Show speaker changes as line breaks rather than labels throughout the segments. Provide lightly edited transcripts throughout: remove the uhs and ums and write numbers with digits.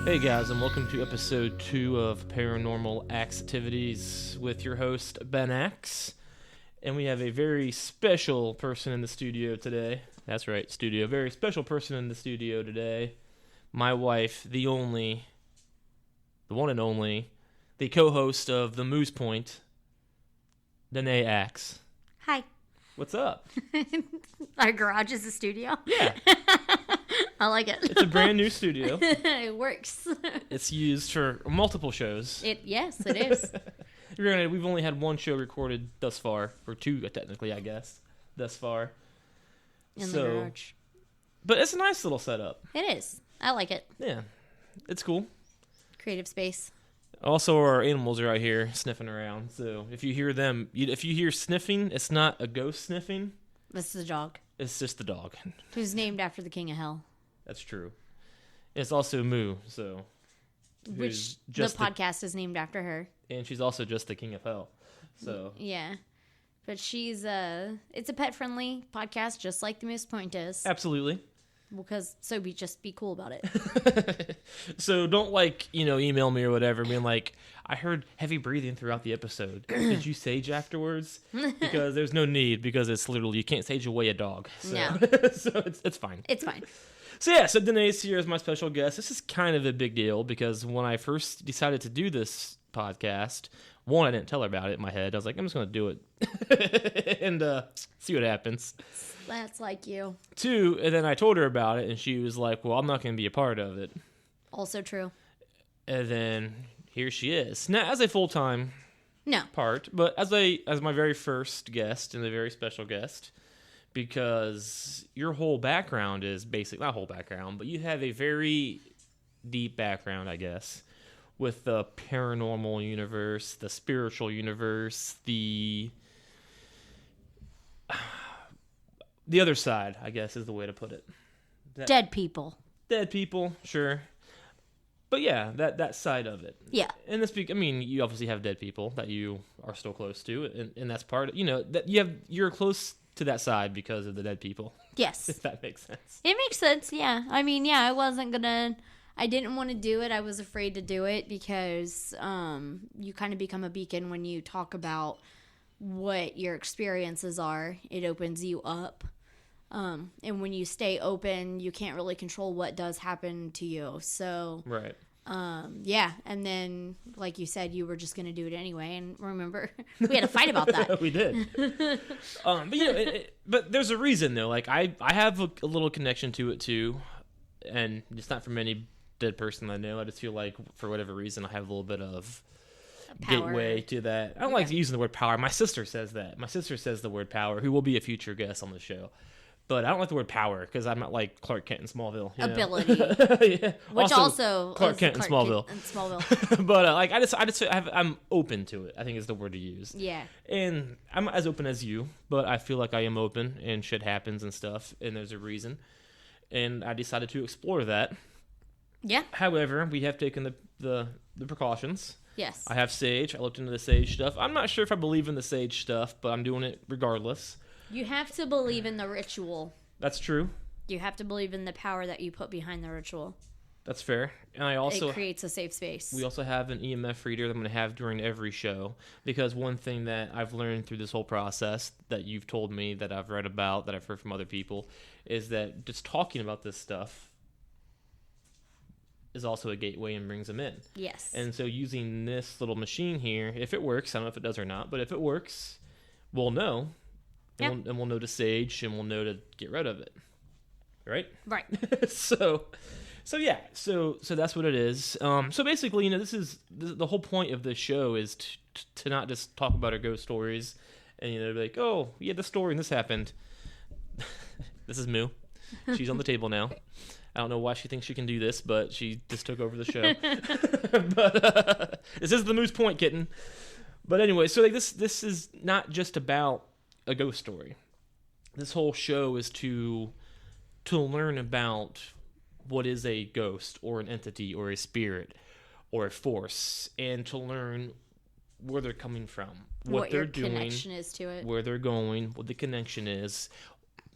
Hey guys, and welcome to episode 2 of Paranormal Axetvities with your host, Ben Axe. And we have a very special person in the studio today. That's right, studio. Very special person in the studio today. My wife, the one and only, the co-host of The Moose Point, Dena Axe.
Hi.
What's up?
Our garage is a studio?
Yeah.
I like it.
It's a brand new studio.
It works.
It's used for multiple shows.
Yes, it is.
Granted, we've only had one show recorded thus far, or two technically, I guess, thus far.
In the garage.
But it's a nice little setup.
It is. I like it.
Yeah, it's cool.
Creative space.
Also, our animals are out here sniffing around, so if you hear them, if you hear sniffing, it's not a ghost sniffing.
This is a dog.
It's just the dog.
Who's named after the king of hell.
That's true. It's also Moo, so.
Which the podcast is named after her.
And she's also just the king of hell, so.
Yeah. But she's, it's a pet-friendly podcast, just like the Moose Point is.
Absolutely.
Because, just be cool about it.
So don't, email me or whatever, being like, I heard heavy breathing throughout the episode. Did you sage afterwards? Because there's no need, because it's literally, you can't sage away a dog. So.
No.
So it's fine.
It's fine.
So Dena's here as my special guest. This is kind of a big deal, because when I first decided to do this podcast, one, I didn't tell her about it in my head. I was like, I'm just going to do it and see what happens.
That's like you.
2, and then I told her about it, and she was like, well, I'm not going to be a part of it.
Also true.
And then here she is. Not as a full-time part, but as my very first guest and a very special guest, because your whole background is not whole background, but you have a very deep background, I guess, with the paranormal universe, the spiritual universe, the other side, I guess, is the way to put it.
Dead people,
sure. But yeah, that side of it.
Yeah.
And you obviously have dead people that you are still close to, and that's part of, that you're close to that side because of the dead people.
Yes.
If that makes sense.
It makes sense, yeah. I didn't want to do it. I was afraid to do it because you kind of become a beacon when you talk about what your experiences are. It opens you up. And when you stay open, you can't really control what does happen to you. So,
right.
Yeah. And then, like you said, you were just going to do it anyway. And remember, we had a fight about that.
We did. But but there's a reason though. Like I have a little connection to it too, and it's not from any dead person I know. I just feel like for whatever reason I have a little bit of
Power.
Gateway to that. I don't like using the word power. My sister says that. My sister says the word power, who will be a future guest on the show. But I don't like the word power because I'm not like Clark Kent in Smallville.
Ability.
Yeah.
Which also
Clark Kent in Smallville. But I'm open to it, I think is the word to use.
Yeah.
And I'm not as open as you, but I feel like I am open and shit happens and stuff, and there's a reason. And I decided to explore that.
Yeah.
However, we have taken the precautions.
Yes.
I have sage. I looked into the sage stuff. I'm not sure if I believe in the sage stuff, but I'm doing it regardless.
You have to believe in the ritual.
That's true.
You have to believe in the power that you put behind the ritual.
That's fair. And it
creates a safe space.
We also have an EMF reader that I'm going to have during every show, because one thing that I've learned through this whole process that you've told me, that I've read about, that I've heard from other people, is that just talking about this stuff is also a gateway and brings them in.
Yes.
And so using this little machine here, if it works, I don't know if it does or not, but if it works, we'll know. And we'll know to sage, and we'll know to get rid of it. Right?
Right.
So that's what it is. So basically, this is the whole point of this show is to not just talk about our ghost stories and, be like, oh, yeah, this story and this happened. This is Moo. She's on the table now. I don't know why she thinks she can do this, but she just took over the show. But this is the Moose Point kitten. But anyway, so this is not just about a ghost story. This whole show is to learn about what is a ghost or an entity or a spirit or a force, and to learn where they're coming from, what they're doing,
connection is to it,
where they're going, what the connection is,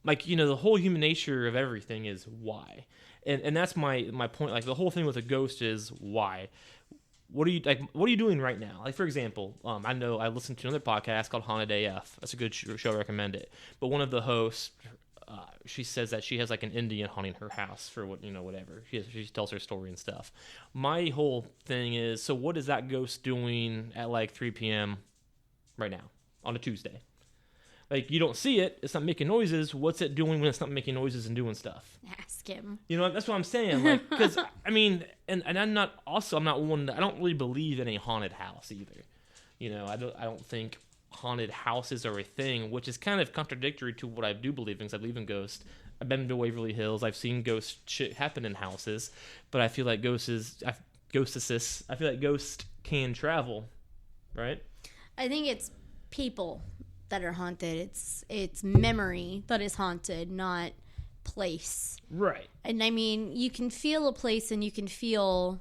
like, you know, the whole human nature of everything is why. And that's my point. Like, the whole thing with a ghost is why. What are you doing right now? Like, for example, I know I listened to another podcast called Haunted AF. That's a good show. I recommend it. But one of the hosts, she says that she has like an Indian haunting her house for whatever. She tells her story and stuff. My whole thing is, so what is that ghost doing at like 3 p.m. right now on a Tuesday? Like, you don't see it. It's not making noises. What's it doing when it's not making noises and doing stuff?
Ask him.
You know, that's what I'm saying. Like, because, I mean, and I'm not one that, I don't really believe in a haunted house either. You know, I don't think haunted houses are a thing, which is kind of contradictory to what I do believe in, because I believe in ghosts. I've been to Waverly Hills. I've seen ghost shit happen in houses, but I feel like ghosts can travel, right?
I think it's people that are haunted. It's memory that is haunted, not place.
Right.
And I mean, you can feel a place and you can feel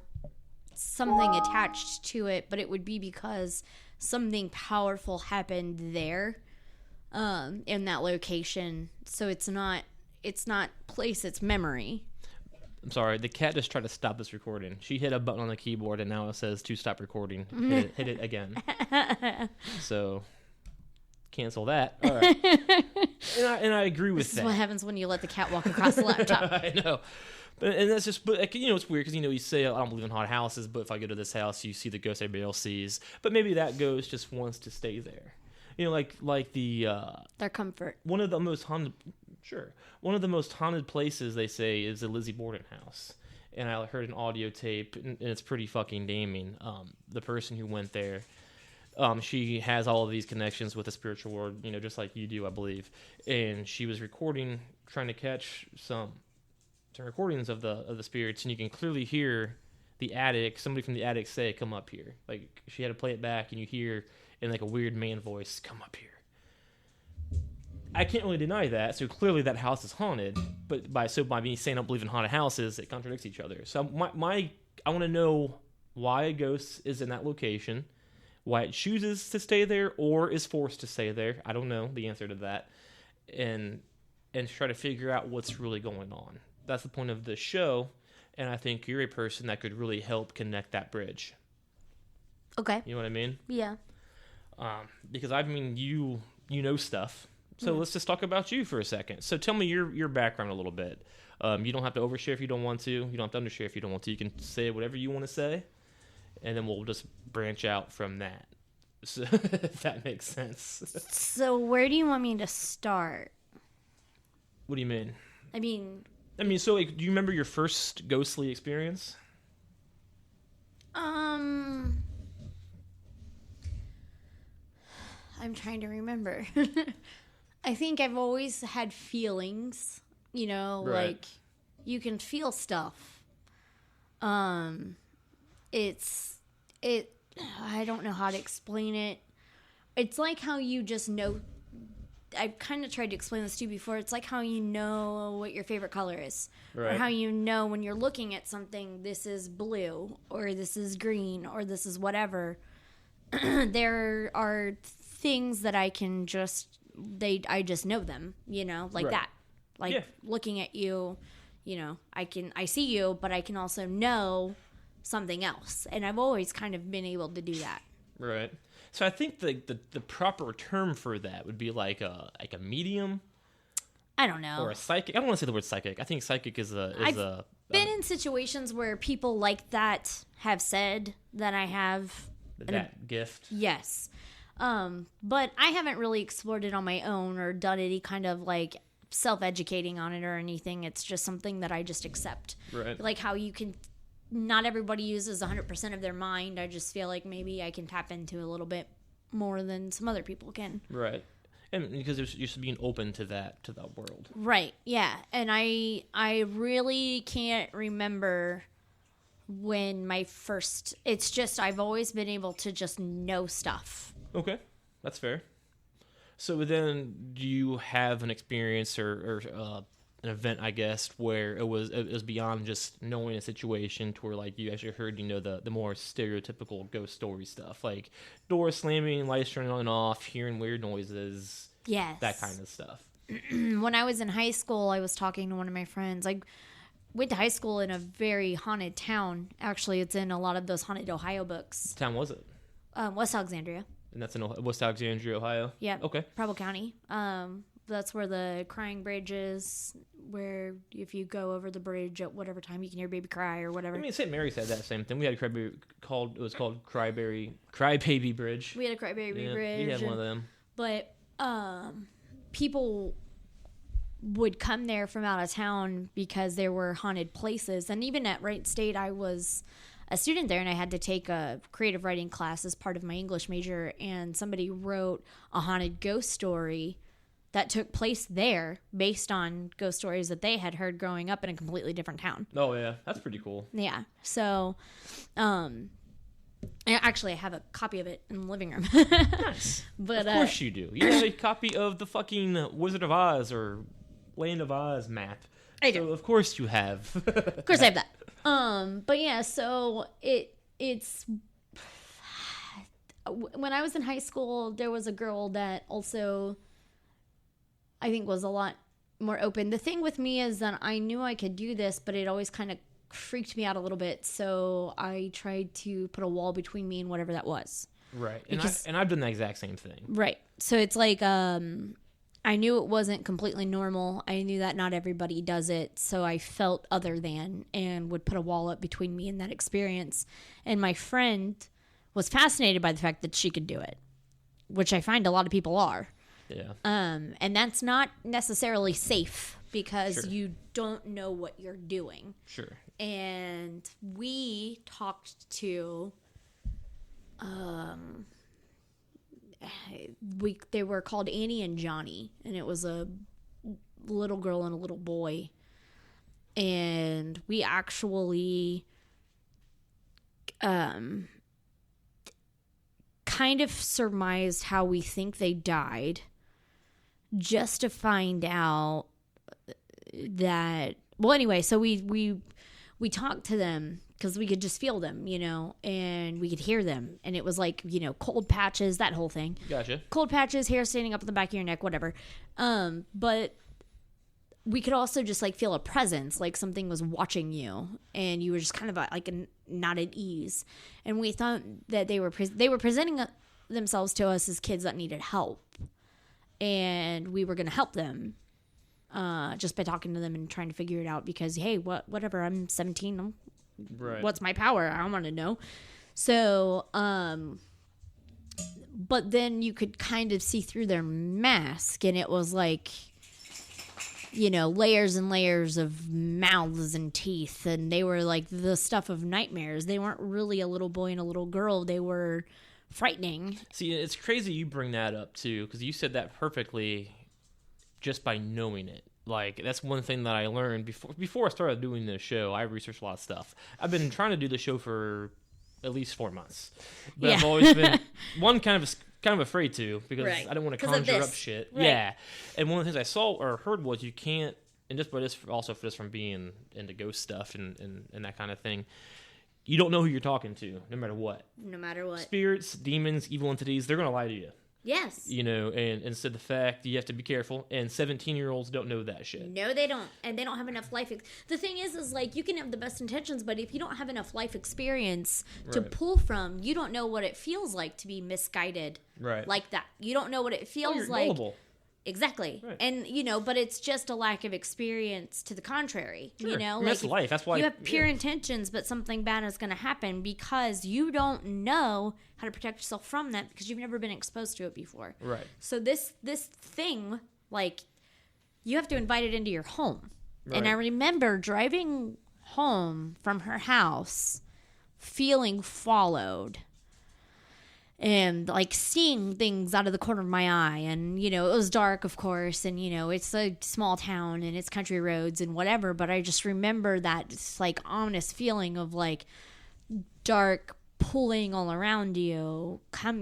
something attached to it, but it would be because something powerful happened there, in that location. So it's not place, it's memory.
I'm sorry, the cat just tried to stop this recording. She hit a button on the keyboard and now it says to stop recording. Hit it again. So cancel that. All right. and I agree with that.
This is what happens when you let the cat walk across the laptop.
I know. And that's just, but you know, it's weird because, you know, you say, I don't believe in haunted houses, but if I go to this house, you see the ghost everybody else sees. But maybe that ghost just wants to stay there. You know, like the...
their comfort.
One of the most haunted places, they say, is the Lizzie Borden house. And I heard an audio tape, and it's pretty fucking damning. The person who went there, she has all of these connections with the spiritual world, you know, just like you do, I believe. And she was trying to catch some recordings of the spirits, and you can clearly hear somebody from the attic say, "Come up here." Like, she had to play it back, and you hear in like a weird man voice, "Come up here." I can't really deny that, so clearly that house is haunted, but by me saying I don't believe in haunted houses, it contradicts each other. So I want to know why a ghost is in that location, why it chooses to stay there or is forced to stay there. I don't know the answer to that, and try to figure out what's really going on. That's the point of the show, and I think you're a person that could really help connect that bridge.
Okay.
You know what I mean?
Yeah.
Because I mean, you know stuff. So let's just talk about you for a second. So tell me your background a little bit. You don't have to overshare if you don't want to. You don't have to undershare if you don't want to. You can say whatever you want to say, and then we'll just branch out from that. So, if that makes sense.
So where do you want me to start?
What do you mean?
I mean,
so like, do you remember your first ghostly experience?
I'm trying to remember. I think I've always had feelings, you know,
right.
Like you can feel stuff. I don't know how to explain it. It's like how you just know. I've kind of tried to explain this to you before. It's like how you know what your favorite color is.
Right.
Or how you know when you're looking at something, this is blue, or this is green, or this is whatever. There are things that I can I just know them, you know, like
right.
that. Like looking at you, you know, I see you, but I can also know something else. And I've always kind of been able to do that. Right.
So I think the proper term for that would be like a medium.
I don't know.
Or a psychic. I don't want to say the word psychic. I think psychic is
I've been in situations where people like that have said that I have
that gift.
Yes. But I haven't really explored it on my own or done any kind of like self-educating on it or anything. It's just something that I just accept.
Right.
Like how you can, not everybody uses 100% of their mind. I just feel like maybe I can tap into a little bit more than some other people can.
Right. And because you're just being open to that world.
Right. Yeah. And I really can't remember when it's just, I've always been able to just know stuff.
Okay. That's fair. So then, do you have an experience or an event, I guess, where it was beyond just knowing a situation to where, like, you actually heard, you know, the more stereotypical ghost story stuff, like doors slamming, lights turning on and off, hearing weird noises,
yes,
that kind of stuff.
when I was in high school, I was talking to one of my friends. I went to high school in a very haunted town. Actually, it's in a lot of those haunted Ohio books.
What town was it?
West Alexandria.
And that's in West Alexandria, Ohio?
Yeah.
Okay.
Preble County. That's where the crying bridge is, where if you go over the bridge at whatever time, you can hear baby cry or whatever.
I mean, St. Mary's had that same thing. We had it was called Crybaby Bridge.
We had a crybaby bridge.
We had one of them.
But people would come there from out of town because there were haunted places. And even at Wright State, I was a student there, and I had to take a creative writing class as part of my English major, and somebody wrote a haunted ghost story that took place there based on ghost stories that they had heard growing up in a completely different town.
Oh, yeah. That's pretty cool.
Yeah. So, actually, I have a copy of it in the living room.
Nice.
But,
of course you do. You have a copy of the fucking Wizard of Oz or Land of Oz map.
I do.
So, of course you have.
Of course I have that. But yeah, so it's when I was in high school, there was a girl that also I think was a lot more open. The thing with me is that I knew I could do this, but it always kind of freaked me out a little bit. So I tried to put a wall between me and whatever that was.
Right. And I've done the exact same thing.
Right. So it's like, I knew it wasn't completely normal. I knew that not everybody does it. So I felt other than and would put a wall up between me and that experience. And my friend was fascinated by the fact that she could do it, which I find a lot of people are.
Yeah.
And that's not necessarily safe because
Sure.
you don't know what you're doing.
Sure.
And we talked to, they were called Annie and Johnny, and it was a little girl and a little boy. And we actually, kind of surmised how we think they died, just to find out that, well, anyway, so we talked to them because we could just feel them, and we could hear them. And it was like, cold patches, that whole thing.
Gotcha.
Cold patches, hair standing up at the back of your neck, whatever. But we could also just like feel a presence, like something was watching you and you were just kind of not at ease. And we thought that they were presenting themselves to us as kids that needed help. And we were going to help them just by talking to them and trying to figure it out because, hey, whatever, I'm 17.
Right.
What's my power? I don't want to know. So, but then you could kind of see through their mask, and it was like, layers and layers of mouths and teeth, and they were like the stuff of nightmares. They weren't really a little boy and a little girl. They were frightening.
See, it's crazy you bring that up too, because you said that perfectly just by knowing it. Like, that's one thing that I learned before I started doing this show. I researched a lot of stuff. I've been trying to do the show for at least 4 months, but yeah. I've always been kind of afraid to, because
right.
I don't want to conjure up shit. Right. Yeah, and one of the things I saw or heard was you can't, and just by this also for this from being into ghost stuff and that kind of thing. You don't know who you're talking to, no matter what.
No matter what.
Spirits, demons, evil entities, they're going to lie to you.
Yes.
And so the fact you have to be careful, and 17-year-olds don't know that shit.
No, they don't. And they don't have enough life. The thing is like, you can have the best intentions, but if you don't have enough life experience to pull from, you don't know what it feels like to be misguided like that. You don't know what it feels
you're
like.
Gullible.
Exactly. Right. And, but it's just a lack of experience to the contrary.
Sure.
Like,
that's life. That's why
you have pure intentions, but something bad is going to happen because you don't know how to protect yourself from that because you've never been exposed to it before.
Right.
So this thing, like, you have to invite it into your home. Right. And I remember driving home from her house feeling followed. And, like, seeing things out of the corner of my eye. And, it was dark, of course. And, it's a small town and it's country roads and whatever. But I just remember that, just, like, ominous feeling of, like, dark pulling all around you,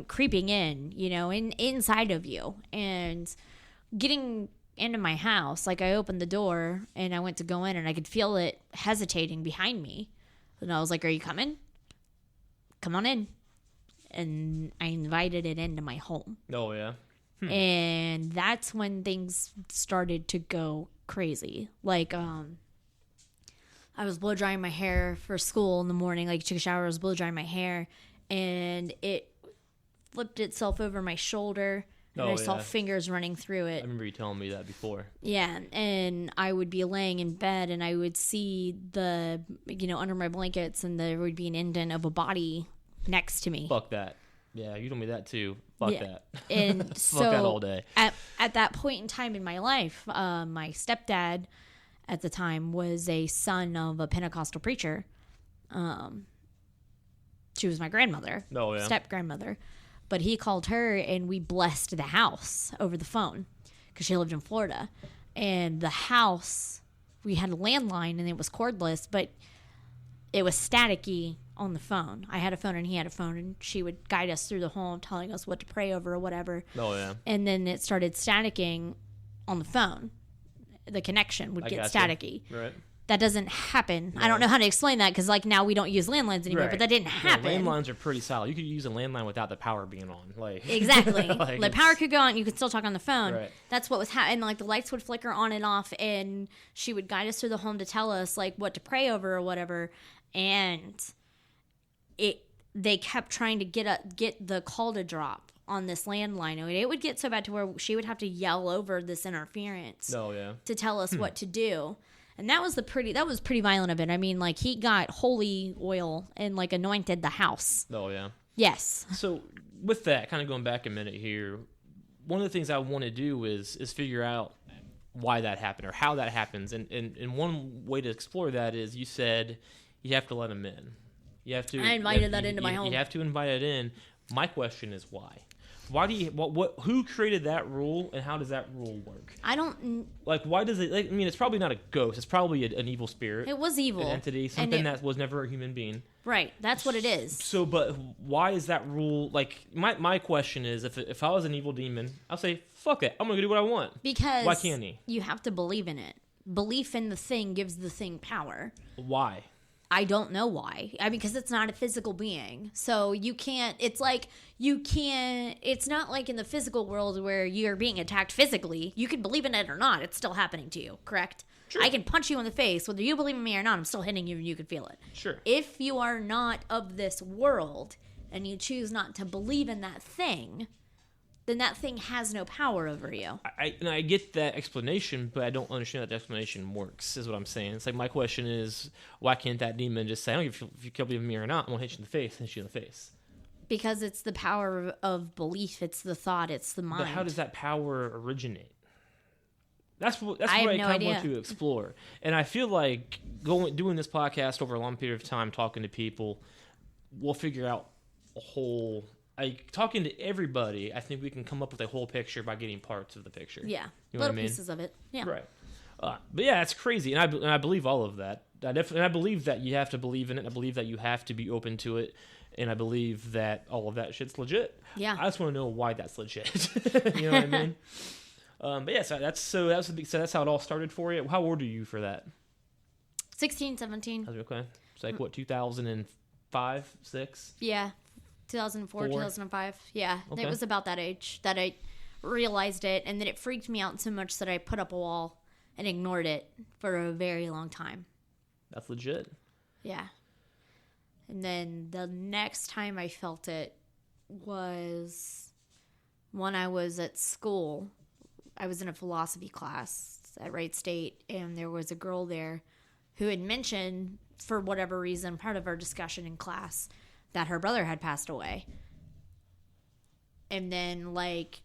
creeping in, inside of you. And getting into my house, like, I opened the door and I went to go in and I could feel it hesitating behind me. And I was like, are you coming? Come on in. And I invited it into my home.
Oh, yeah.
And that's when things started to go crazy. Like, I was blow drying my hair for school in the morning. Like, took a shower, I was blow drying my hair, and it flipped itself over my shoulder. And I saw fingers running through it.
I remember you telling me that before.
Yeah, and I would be laying in bed, and I would see under my blankets, and there would be an indent of a body next to me.
Fuck that. Yeah, you told me that too. Fuck that.
And
Fuck
so
that all day.
At that point in time in my life, my stepdad at the time was a son of a Pentecostal preacher. She was my grandmother.
Oh, yeah.
Step-grandmother. But he called her, and we blessed the house over the phone because she lived in Florida. And the house, we had a landline, and it was cordless, but it was staticky on the phone. I had a phone, and he had a phone, and she would guide us through the home, telling us what to pray over or whatever.
Oh, yeah.
And then it started staticking on the phone. The connection would get staticky.
Right.
That doesn't happen.
No.
I don't know how to explain that because, like, now we don't use landlines anymore, but that didn't happen.
No, landlines are pretty solid. You could use a landline without the power being on. Like
exactly. The power could go on. You could still talk on the phone.
Right.
That's what was happening. Like, the lights would flicker on and off, and she would guide us through the home to tell us, like, what to pray over or whatever. And they kept trying to get the call to drop on this landline. And it would get so bad to where she would have to yell over this interference to tell us what to do. And that was pretty violent of it. I mean, like, he got holy oil and, like, anointed the house.
Oh, yeah.
Yes.
So with that, kind of going back a minute here, one of the things I want to do is figure out why that happened or how that happens. And one way to explore that is you said you have to let him in. I invited that into my home. You have to invite it in. My question is why? Why do you? Who created that rule, and how does that rule work?
I don't.
Like, why does it? Like, I mean, it's probably not a ghost. It's probably an evil spirit.
It was evil.
An entity, something that was never a human being.
Right. That's what it is.
So, but why is that rule? Like, my question is, if I was an evil demon, I'll say, fuck it. I'm gonna go do what I want.
Because
why can't he?
You have to believe in it. Belief in the thing gives the thing power.
Why?
I don't know why. I mean, because it's not a physical being. So you can't, it's not like in the physical world where you're being attacked physically. You can believe in it or not. It's still happening to you, correct? Sure. I can punch you in the face. Whether you believe in me or not, I'm still hitting you and you can feel it.
Sure.
If you are not of this world and you choose not to believe in that thing, then that thing has no power over you.
I get that explanation, but I don't understand that the explanation works, is what I'm saying. It's like, my question is, why can't that demon just say, I don't give if you can believe in me or not, I'm going to hit you in the face, hit you in the face?
Because it's the power of belief. It's the thought. It's the mind.
But how does that power originate? That's what I kind of want to explore. And I feel like doing this podcast over a long period of time, talking to people, we'll figure out a whole... talking to everybody, I think we can come up with a whole picture by getting parts of the picture.
Yeah,
you know
little pieces of it. Yeah,
right. But yeah, it's crazy, and I believe all of that. I believe that you have to believe in it. And I believe that you have to be open to it, and I believe that all of that shit's legit.
Yeah,
I just want to know why that's legit. You know what I mean? But yeah, that's how it all started for you. How old are you for that?
16, 17.
Okay, it's like what, 2005, 6?
Yeah. 2004, 2005. Yeah, okay. It was about that age that I realized it, and then it freaked me out so much that I put up a wall and ignored it for a very long time.
That's legit.
Yeah. And then the next time I felt it was when I was at school. I was in a philosophy class at Wright State, and there was a girl there who had mentioned, for whatever reason, part of our discussion in class, that her brother had passed away. And then like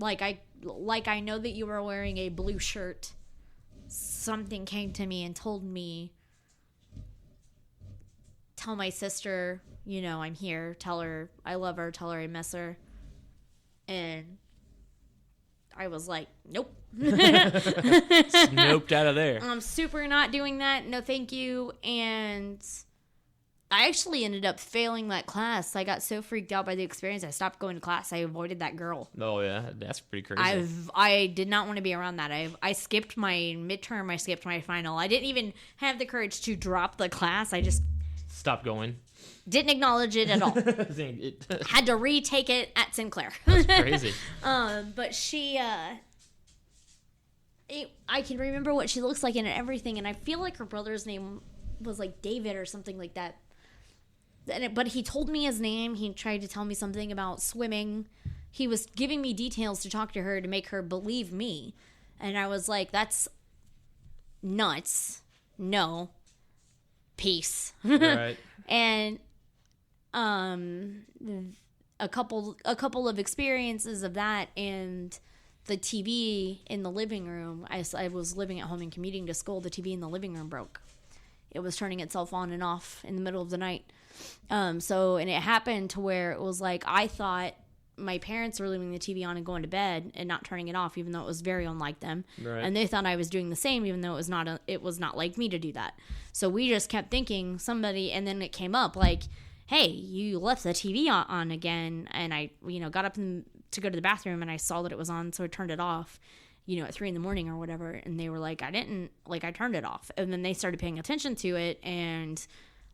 I know that you were wearing a blue shirt. Something came to me and told me, tell my sister, I'm here. Tell her I love her. Tell her I miss her. And I was like, nope.
Snoped out of there.
I'm super not doing that. No, thank you. And I actually ended up failing that class. I got so freaked out by the experience, I stopped going to class. I avoided that girl.
Oh, yeah. That's pretty crazy.
I did not want to be around that. I skipped my midterm. I skipped my final. I didn't even have the courage to drop the class. I just
stopped going.
Didn't acknowledge it at all. Had to retake it at Sinclair.
That's crazy.
But she, I can remember what she looks like and everything, and I feel like her brother's name was like David or something like that. But he told me his name. He tried to tell me something about swimming. He was giving me details to talk to her to make her believe me. And I was like, that's nuts. No. Peace.
Right.
And a couple of experiences of that, and the TV in the living room. I was living at home and commuting to school. The TV in the living room broke. It was turning itself on and off in the middle of the night. And it happened to where it was like, I thought my parents were leaving the TV on and going to bed and not turning it off, even though it was very unlike them.
Right.
And they thought I was doing the same, even though it was not like me to do that. So we just kept thinking somebody, and then it came up like, hey, you left the TV on again. And I, got up to go to the bathroom, and I saw that it was on, so I turned it off, at 3 a.m. or whatever. And they were like, I turned it off. And then they started paying attention to it, and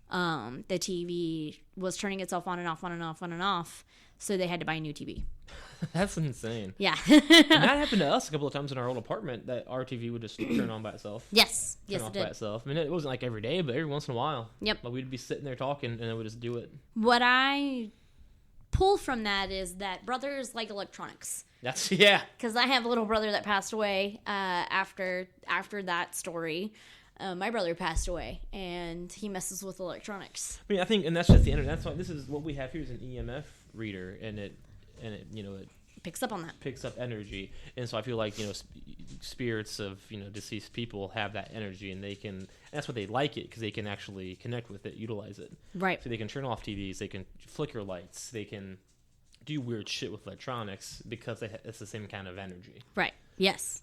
the TV was turning itself on and off, on and off, on and off. So they had to buy a new TV.
That's insane.
Yeah.
And that happened to us a couple of times in our old apartment, that our TV would just turn on by itself.
Yes.
Turn off by itself. I mean, it wasn't like every day, but every once in a while.
Yep.
Like we'd be sitting there talking, and it would just do it.
What I pull from that is that brothers like electronics.
Yeah.
Because I have a little brother that passed away after that story. My brother passed away, and he messes with electronics.
I mean, I think, and that's just the internet. That's why this is what we have here is an EMF reader, and it it
picks up on that.
Picks up energy, and so I feel like spirits of deceased people have that energy, and they can. And that's what they like it, because they can actually connect with it, utilize it.
Right.
So they can turn off TVs, they can flicker lights, they can do weird shit with electronics because it's the same kind of energy.
Right. Yes.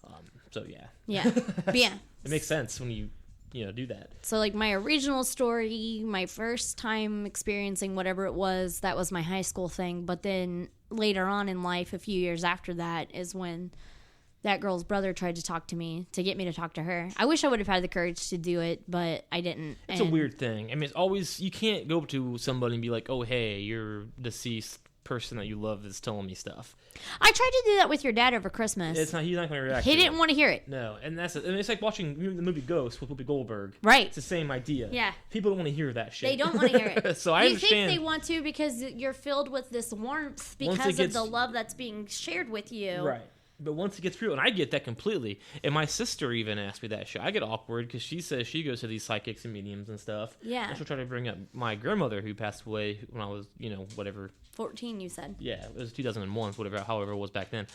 So yeah.
Yeah. Yeah.
It makes sense when you do that.
So like my original story, my first time experiencing whatever it was, that was my high school thing. But then later on in life, a few years after that, is when that girl's brother tried to talk to me, to get me to talk to her. I wish I would have had the courage to do it, but I didn't.
It's a weird thing. I mean, it's always, you can't go up to somebody and be like, oh, hey, your deceased person that you love is telling me stuff.
I tried to do that with your dad over Christmas.
He's not going to react.
He didn't want to hear it.
No, and it's like watching the movie Ghost with Whoopi Goldberg.
Right.
It's the same idea.
Yeah.
People don't want to hear that shit.
They don't want to hear it.
So I understand.
You think they want to because you're filled with this warmth because of the love that's being shared with you.
Right. But once it gets real, and I get that completely. And my sister even asked me that shit. I get awkward because she says she goes to these psychics and mediums and stuff.
Yeah.
And she'll try to bring up my grandmother who passed away when I was, whatever.
14, you said.
Yeah, it was 2001, however it was back then.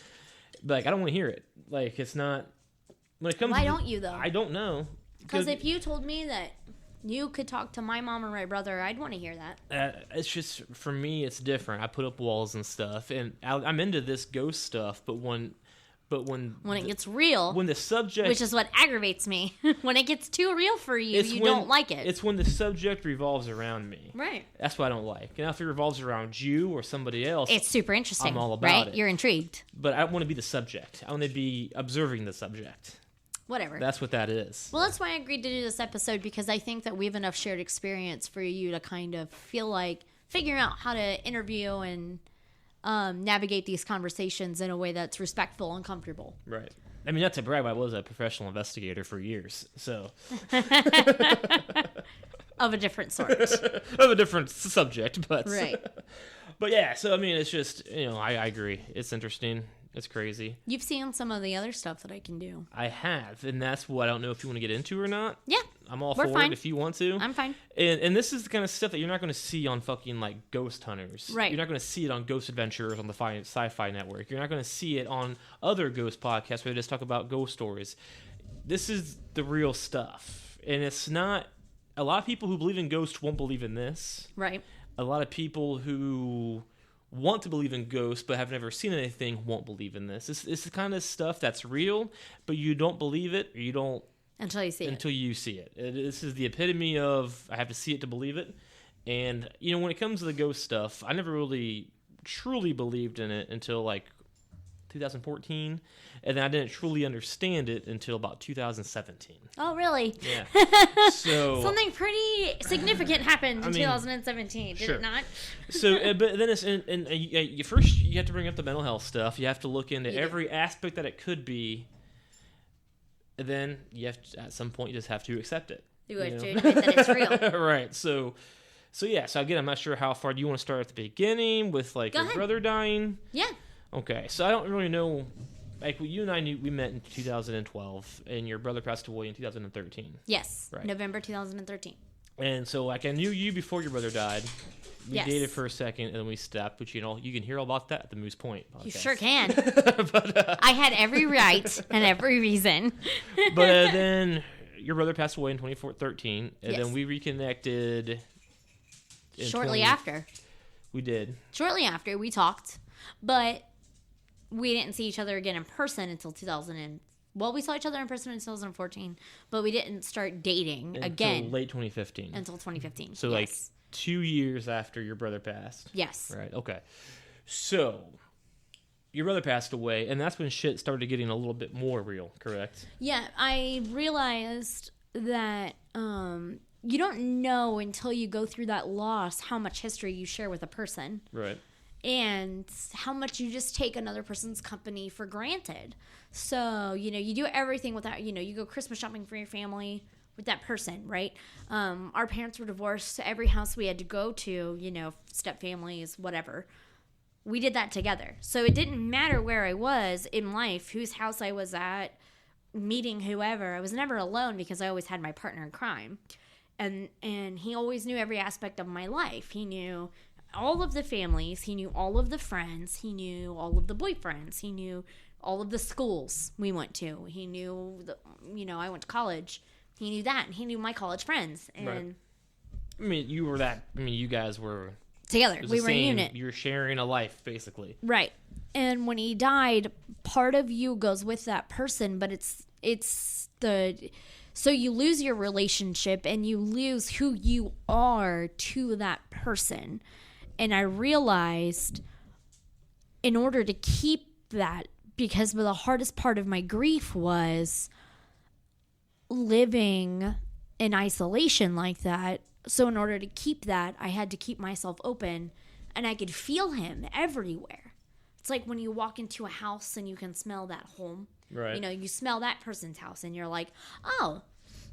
But, like, I don't want to hear it. Like, it's not. When it comes
Why don't you, though?
I don't know.
Because if you told me that you could talk to my mom or my brother, I'd want to hear that.
It's just, for me, it's different. I put up walls and stuff. And I'm into this ghost stuff, but when
it gets real,
when the subject,
which is what aggravates me, when it gets too real for you, don't like it.
It's when the subject revolves around me.
Right.
That's what I don't like. Now, if it revolves around you or somebody else,
it's super interesting.
I'm all about it.
You're intrigued.
But I don't want to be the subject. I want to be observing the subject.
Whatever.
That's what that is.
Well, that's why I agreed to do this episode, because I think that we have enough shared experience for you to kind of feel like figuring out how to interview and navigate these conversations in a way that's respectful and comfortable.
Right. I mean, not to brag, but I was a professional investigator for years, so.
Of a different sort.
Of a different subject, but.
Right.
But yeah, so I mean, it's just, I agree. It's interesting. It's crazy.
You've seen some of the other stuff that I can do.
I have, and that's what I don't know if you want to get into or not.
Yeah.
I'm all for it if you want to.
I'm fine.
And this is the kind of stuff that you're not going to see on fucking like Ghost Hunters.
Right.
You're not going to see it on Ghost Adventures on the Sci-Fi Network. You're not going to see it on other ghost podcasts where they just talk about ghost stories. This is the real stuff. And it's not... A lot of people who believe in ghosts won't believe in this.
Right.
A lot of people who want to believe in ghosts but have never seen anything won't believe in this. It's the kind of stuff that's real, but you don't believe it, or you don't...
Until you see it.
Until you see it. This is the epitome of I have to see it to believe it. And, when it comes to the ghost stuff, I never really truly believed in it until, like, 2014, and then I didn't truly understand it until about 2017.
Oh, really?
Yeah. So
something pretty significant happened in 2017, did
sure.
it not?
So, but then it's you first you have to bring up the mental health stuff. You have to look into every aspect that it could be. And then you have to, at some point, you just have to accept it.
You have to admit that it's real.
Right. So yeah. So again, I'm not sure how far. Do you want to start at the beginning with like your brother dying?
Yeah.
Okay. So I don't really know. Like you and I we met in 2012, and your brother passed away in 2013.
Yes.
Right.
November 2013.
And so like I knew you before your brother died. We dated for a second, and then we stopped. But you can hear all about that at the Moose Point podcast.
You sure can.
But,
I had every right and every reason.
But then your brother passed away in 2013, and then we reconnected.
Shortly after.
We did.
Shortly after, we talked, but we didn't see each other again in person until we saw each other in person in 2014, but we didn't start dating again.
Until late 2015.
Until 2015.
So like 2 years after your brother passed.
Yes.
Right. Okay. So your brother passed away, and that's when shit started getting a little bit more real, correct?
Yeah, I realized that you don't know until you go through that loss how much history you share with a person.
Right.
And how much you just take another person's company for granted. So, you do everything without, you go Christmas shopping for your family with that person, right? Our parents were divorced. So every house we had to go to, step families, whatever, we did that together. So it didn't matter where I was in life, whose house I was at, meeting whoever. I was never alone because I always had my partner in crime. And he always knew every aspect of my life. He knew all of the families. He knew all of the friends. He knew all of the boyfriends. He knew all of the schools we went to. He knew, I went to college. He knew that. And he knew my college friends. And
right. You guys were
together. We were a unit.
You were sharing a life, basically.
Right. And when he died, part of you goes with that person, but so you lose your relationship and you lose who you are to that person. And I realized in order to keep that, because the hardest part of my grief was living in isolation like that. So in order to keep that, I had to keep myself open, and I could feel him everywhere. It's like when you walk into a house and you can smell that home.
Right.
You smell that person's house and you're like, oh,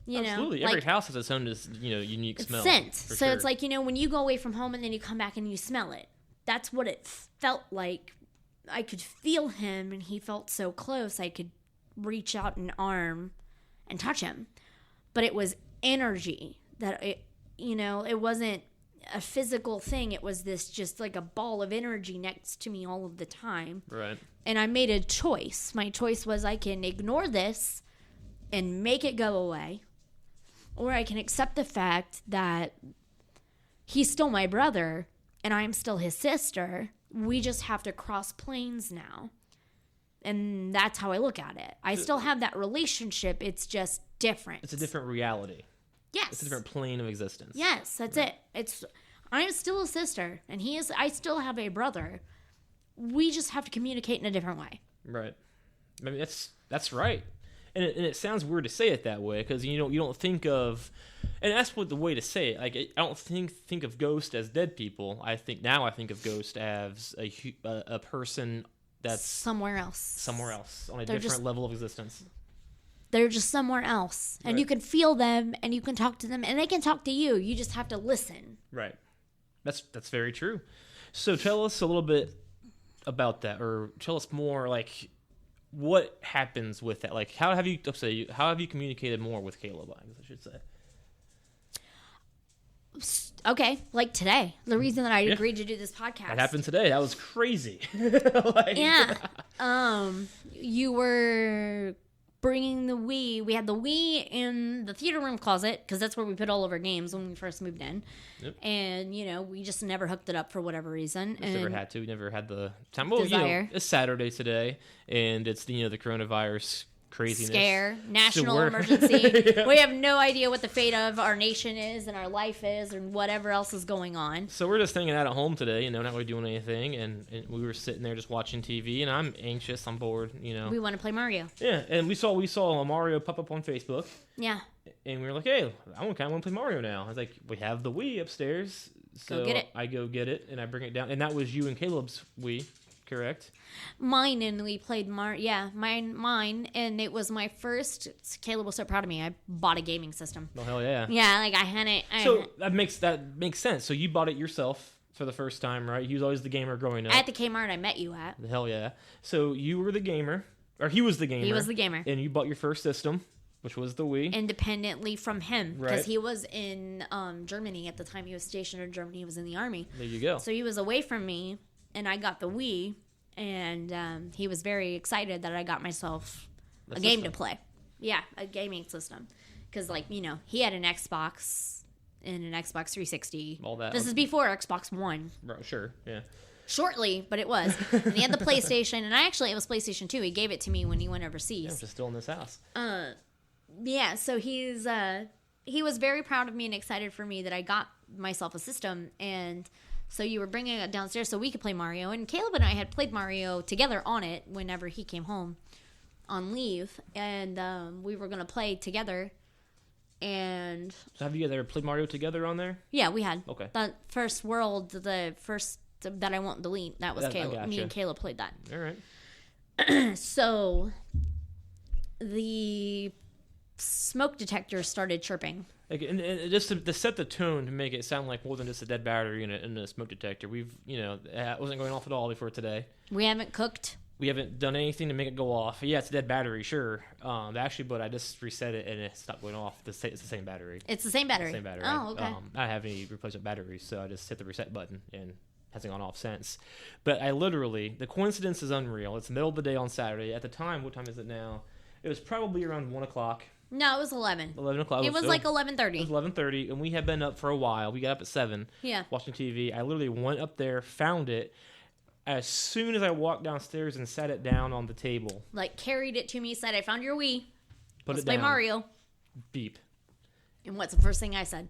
absolutely. Every house has its own, unique smell.
Scent. So it's like, when you go away from home and then you come back and you smell it. That's what it felt like. I could feel him, and he felt so close. I could reach out an arm and touch him. But it was energy that it wasn't a physical thing. It was this just like a ball of energy next to me all of the time.
Right.
And I made a choice. My choice was I can ignore this and make it go away, or I can accept the fact that he's still my brother and I'm still his sister. We just have to cross planes now. And that's how I look at it. I still have that relationship. It's just different.
It's a different reality.
Yes.
It's a different plane of existence.
Yes, that's it. I am still a sister, and I still have a brother. We just have to communicate in a different way.
Right. That's right. And it sounds weird to say it that way, because you don't think of, and that's what the way to say it. Like, I don't think of ghosts as dead people. I think of ghosts as a person that's
somewhere else
on a different level of existence.
They're just somewhere else, and you can feel them, and you can talk to them, and they can talk to you. You just have to listen.
Right. That's very true. So tell us a little bit about that, or tell us more, like, what happens with that? Like, how have you communicated more with Caleb, I should say?
Okay, like today. The reason that I agreed to do this podcast.
That happened today. That was crazy.
Yeah. You were bringing the Wii. We had the Wii in the theater room closet, because that's where we put all of our games when we first moved in. Yep. And, we just never hooked it up for whatever reason.
We never had to. We never had the time. Well,
desire.
It's Saturday today, and it's, the coronavirus craziness.
Scare, national
we're-
emergency.
Yeah.
We have no idea what the fate of our nation is and our life is and whatever else is going on.
So we're just hanging out at home today, not really doing anything, and we were sitting there just watching TV, and I'm anxious, I'm bored,
We want to play Mario.
Yeah, and we saw a Mario pop up on Facebook,
Yeah.
and we were like, hey, I kind of want to play Mario now. I was like, we have the Wii upstairs, so
Go get it.
I go get it, and I bring it down, and that was you and Caleb's Wii, correct?
Mine, and we played mine, and it was my first. Caleb was so proud of me. I bought a gaming system.
Oh hell yeah!
Yeah, like I had it.
So that makes sense. So you bought it yourself for the first time, right? He was always the gamer growing up.
at the Kmart I met you at.
Hell yeah! So you were the gamer, or he was the gamer.
He was the gamer.
and you bought your first system, which was the Wii.
Independently from him, because
Right.
he was in Germany at the time. He was stationed in Germany. He was in the army.
There you go.
So he was away from me, and I got the Wii, and he was very excited that I got myself a game to
system.
play. Yeah, a gaming system. Because, he had an Xbox and an Xbox 360.
All that.
This is before Xbox One.
Right, sure, yeah.
Shortly, but it was. And he had the PlayStation, and it was PlayStation 2. He gave it to me when he went
Yeah,
overseas.
I'm just still in this house.
Yeah, so he was very proud of me and excited for me that I got myself a system, and so you were bringing it downstairs so we could play Mario, and Caleb and I had played Mario together on it whenever he came home on leave, and we were going to play together, and
So have you guys ever played Mario together on there?
yeah, we had.
Okay.
The first world, the first that I won't delete, that was
I
Caleb. Me
gotcha.
and Caleb played that.
All right.
So the smoke detector started chirping.
Like, and just to set the tone to make it sound like more than just a dead battery in a smoke detector, it wasn't going off at all before today.
We haven't cooked.
We haven't done anything to make it go off. Yeah, it's a dead battery, sure. But I just reset it and it stopped going off. It's the same battery.
It's the same battery.
Same battery.
Oh, okay.
I don't have any replacement batteries, so I just hit the reset button and it hasn't gone off since. But the coincidence is unreal. It's the middle of the day on Saturday. At the time, what time is it now? It was probably around 1 o'clock.
No, it was 11.
11 o'clock.
It was like
It
11:30.
was 11:30, and we had been up for a while. We got up at 7,
Yeah.
watching TV. I literally went up there, found it. As soon as I walked downstairs and sat it down on the table,
Like carried it to me, said, "I found your Wii.
put
Let's
it
play
down.
Mario."
Beep.
And what's the first thing I said?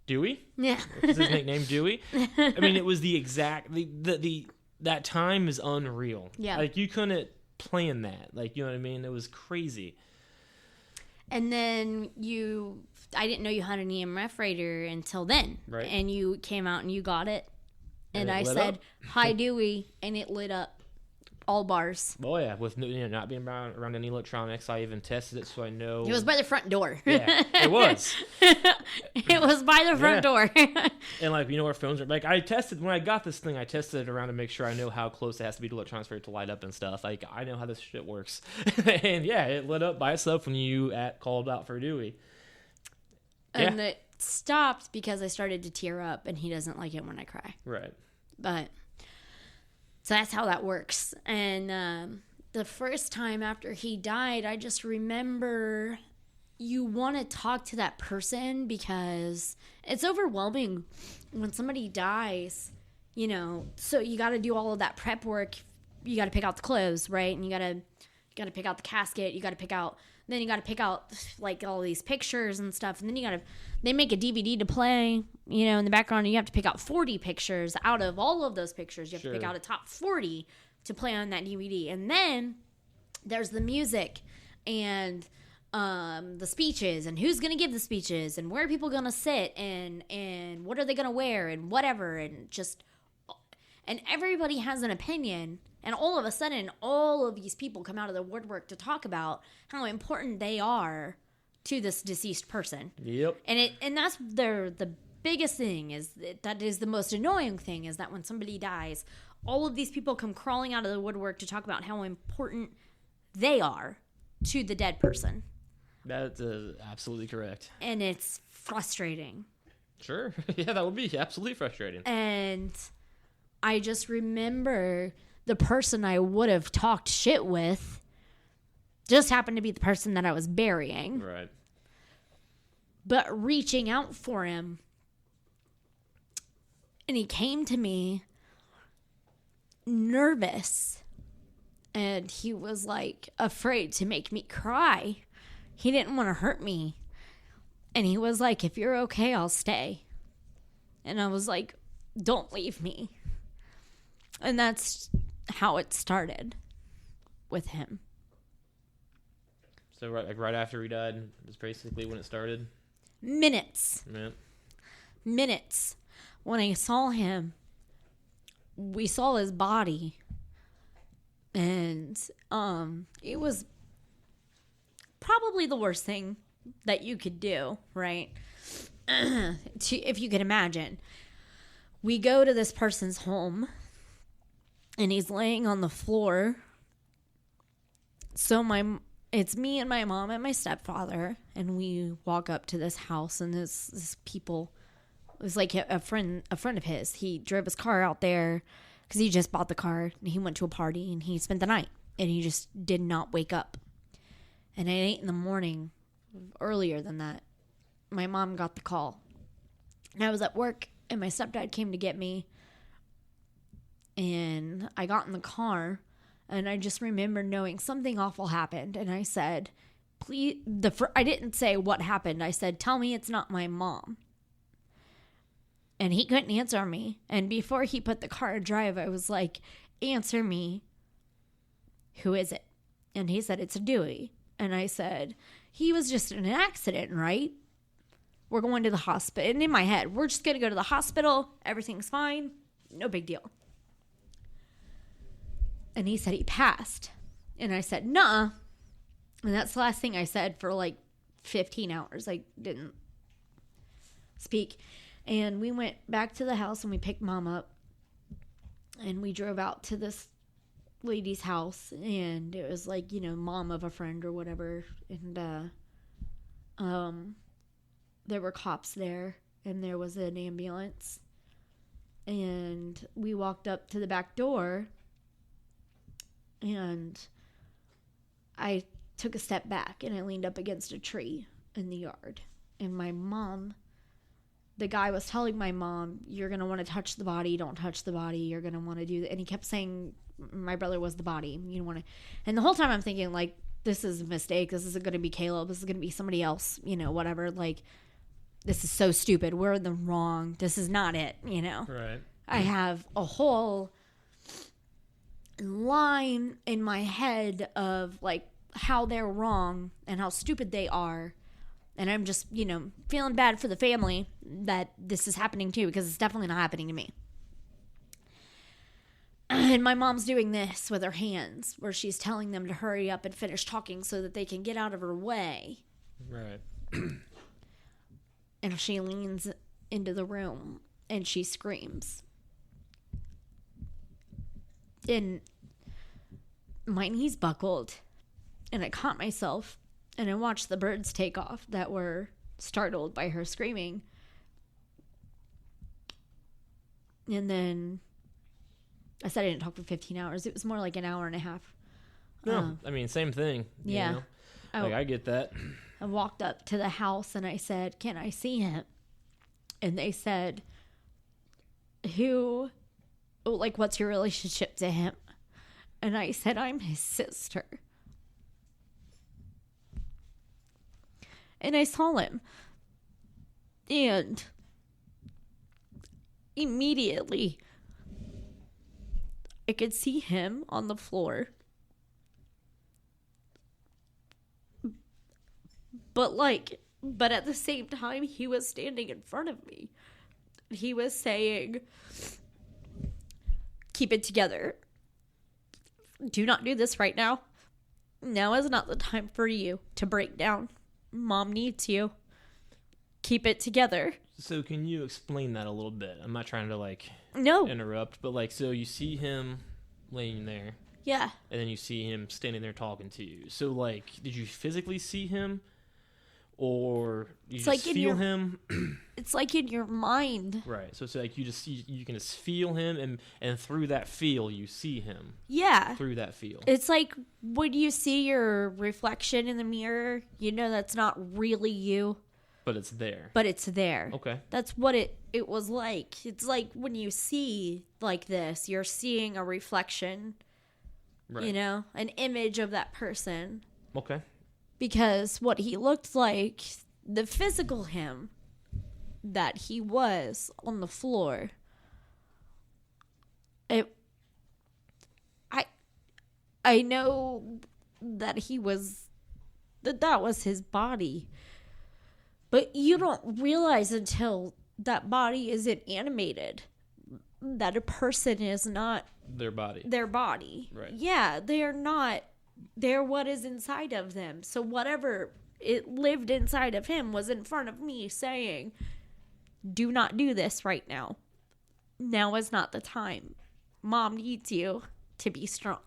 Dewey?
Yeah.
Is his nickname Dewey? I mean, it was the exact that time is unreal.
Yeah.
Like you couldn't plan that. Like, you know what I mean? It was crazy.
And then I didn't know you had an EMF radar until then.
Right.
And you came out and you got it. And
it
I
lit
said,
up.
"Hi, Dewey," and it lit up all bars.
Oh yeah, with not being around any electronics, I even tested it so I know.
It was by the front door.
Yeah, it was.
It was by the front door.
And our phones are like, I tested when I got this thing. I tested it around to make sure I know how close it has to be to electronics for it to light up and stuff. Like I know how this shit works. And yeah, it lit up by itself when you called out for Dewey.
And
Yeah.
it stopped because I started to tear up, and he doesn't like it when I cry.
Right.
But so that's how that works. And the first time after he died, I just remember you want to talk to that person because it's overwhelming when somebody dies, so you got to do all of that prep work. You got to pick out the clothes, right? And you got to pick out the casket. You got to pick out like all these pictures and stuff. And then they make a DVD to play, in the background. And you have to pick out 40 pictures out of all of those pictures. You have to pick
Sure.
out a top 40 to play on that DVD. And then there's the music and the speeches and who's going to give the speeches and where are people going to sit and what are they going to wear and whatever. And everybody has an opinion. And all of a sudden, all of these people come out of the woodwork to talk about how important they are to this deceased person.
Yep.
And that's the biggest thing that is the most annoying thing is that when somebody dies, all of these people come crawling out of the woodwork to talk about how important they are to the dead person.
That's absolutely correct.
And it's frustrating.
Sure. Yeah, that would be absolutely frustrating.
And I just remember the person I would have talked shit with just happened to be the person that I was burying.
Right.
But reaching out for him, and he came to me nervous And he was like afraid to make me cry. He didn't want to hurt me. And he was like, if you're okay, I'll stay. And I was like, don't leave me. And that's how it started with him.
So right after he died was basically when it started?
Minutes.
Yeah.
Minutes. When I saw him, we saw his body. And it was probably the worst thing that you could do, right? If you could imagine. We go to this person's home, and he's laying on the floor. So it's me and my mom and my stepfather, and we walk up to this house, and this people, it was like a friend of his. He drove his car out there because he just bought the car, and he went to a party, and he spent the night, and he just did not wake up. And at 8 a.m, earlier than that, my mom got the call. And I was at work, and my stepdad came to get me, and I got in the car, and I just remember knowing something awful happened. And I said, please, I didn't say what happened. I said, tell me it's not my mom. And he couldn't answer me. And before he put the car in drive, I was like, answer me. Who is it? And he said, it's a Dewey. And I said, he was just in an accident, right? We're going to the hospital. And in my head, we're just going to go to the hospital. Everything's fine. No big deal. And he said he passed. And I said, nah. And that's the last thing I said for like 15 hours. I didn't speak. And we went back to the house and we picked Mom up. And we drove out to this lady's house. And it was like, mom of a friend or whatever. And there were cops there. And there was an ambulance. And we walked up to the back door. And I took a step back and I leaned up against a tree in the yard. And my mom, the guy was telling my mom, you're going to want to touch the body. Don't touch the body. You're going to want to do that. And he kept saying, my brother was the body. You don't want to. And the whole time I'm thinking, like, this is a mistake. This isn't going to be Caleb. This is going to be somebody else, whatever. Like, this is so stupid. We're in the wrong. This is not it,
Right.
I have a whole line in my head of like how they're wrong and how stupid they are, and I'm just feeling bad for the family that this is happening to, because it's definitely not happening to me. And my mom's doing this with her hands where she's telling them to hurry up and finish talking so that they can get out of her way.
Right.
And she leans into the room and she screams. And my knees buckled, and I caught myself, and I watched the birds take off that were startled by her screaming. And then I said I didn't talk for 15 hours. It was more like an hour and a half.
No, I mean, same thing.
Yeah.
I get that.
I walked up to the house and I said, can I see him? And they said, what's your relationship to him? And I said, I'm his sister. And I saw him. And immediately, I could see him on the floor. But at the same time, he was standing in front of me. He was saying, keep it together. Do not do this right now. Now is not the time for you to break down. Mom needs you. Keep it together.
So can you explain that a little bit? I'm not trying to
No.
interrupt, but so you see him laying there.
Yeah.
And then you see him standing there talking to you. So did you physically see him? Or you just feel him?
It's like in your mind.
Right. So it's like you can just feel him, and through that feel you see him.
Yeah.
Through that feel.
It's like when you see your reflection in the mirror, that's not really you.
But it's there.
But it's there.
Okay.
That's what it was like. It's like when you see like this, you're seeing a reflection you know, an image of that person.
Okay.
Because what he looked like, the physical him that he was on the floor, I know that that was his body. But you don't realize until that body isn't animated that a person is not
their body.
Right. Yeah, they are not. They're what is inside of them. So whatever it lived inside of him was in front of me saying, do not do this right now. Now is not the time. Mom needs you to be strong.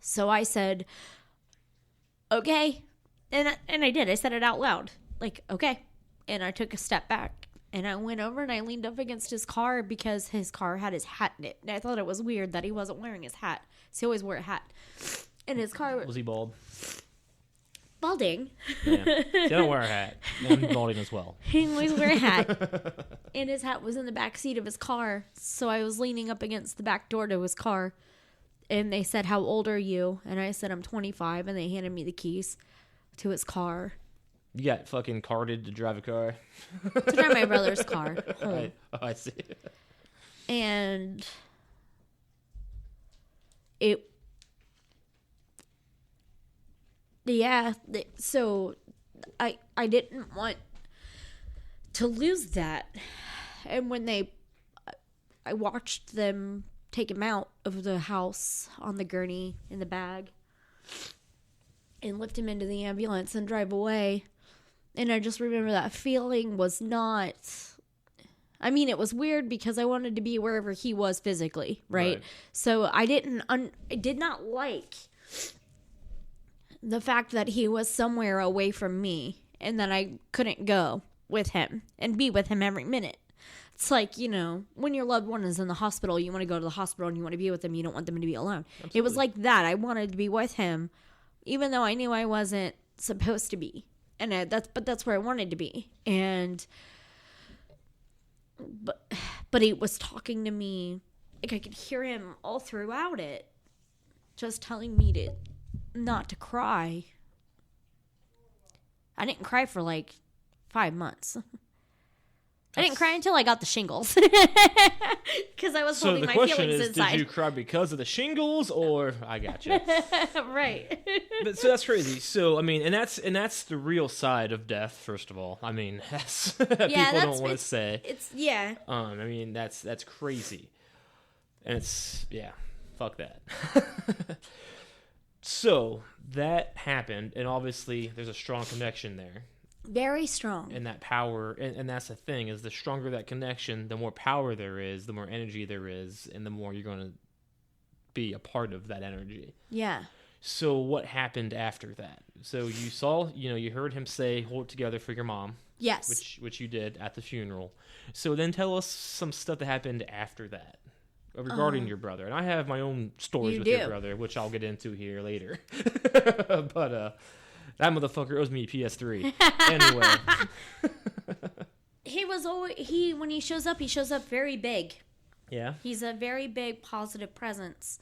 So I said, okay. And I did. I said it out loud. Like, okay. And I took a step back. And I went over and I leaned up against his car because his car had his hat in it. And I thought it was weird that he wasn't wearing his hat. So he always wore a hat. And his car...
Was he bald?
Balding.
Yeah. They don't wear a hat. I'm balding as well.
He always wear a hat. And his hat was in the back seat of his car. So I was leaning up against the back door to his car. And they said, how old are you? And I said, I'm 25. And they handed me the keys to his car.
You got fucking carded to drive a car?
To drive my brother's car home.
I see.
And so I didn't want to lose that. And when I watched them take him out of the house on the gurney in the bag and lift him into the ambulance and drive away. And I just remember that feeling was not... I mean, it was weird because I wanted to be wherever he was physically, right? So I did not like the fact that he was somewhere away from me and that I couldn't go with him and be with him every minute. It's like, you know, when your loved one is in the hospital, you want to go to the hospital and you want to be with them. You don't want them to be alone. Absolutely. It was like that. I wanted to be with him, even though I knew I wasn't supposed to be. And that's where I wanted to be. But he was talking to me, like I could hear him all throughout it, just telling me not to cry. I didn't cry for like 5 months. I didn't cry until I got the shingles. Because I was holding my feelings inside. So the question is, did
you cry because of the shingles, or... I got you.
Right.
But so that's crazy. So, I mean, and that's the real side of death, first of all. I mean, that's... people don't want to say.
It's, yeah.
I mean, that's crazy. And it's... Yeah. Fuck that. So, that happened, and obviously, there's a strong connection there.
Very strong.
And that power, and that's the thing, is the stronger that connection, the more power there is, the more energy there is, and the more you're going to be a part of that energy.
Yeah.
So what happened after that? So you saw, you heard him say, hold it together for your mom.
Yes.
Which you did at the funeral. So then tell us some stuff that happened after that regarding your brother. And I have my own stories with your brother, which I'll get into here later. But, that motherfucker owes me a PS3. Anyway.
When he shows up very big.
Yeah.
He's a very big positive presence.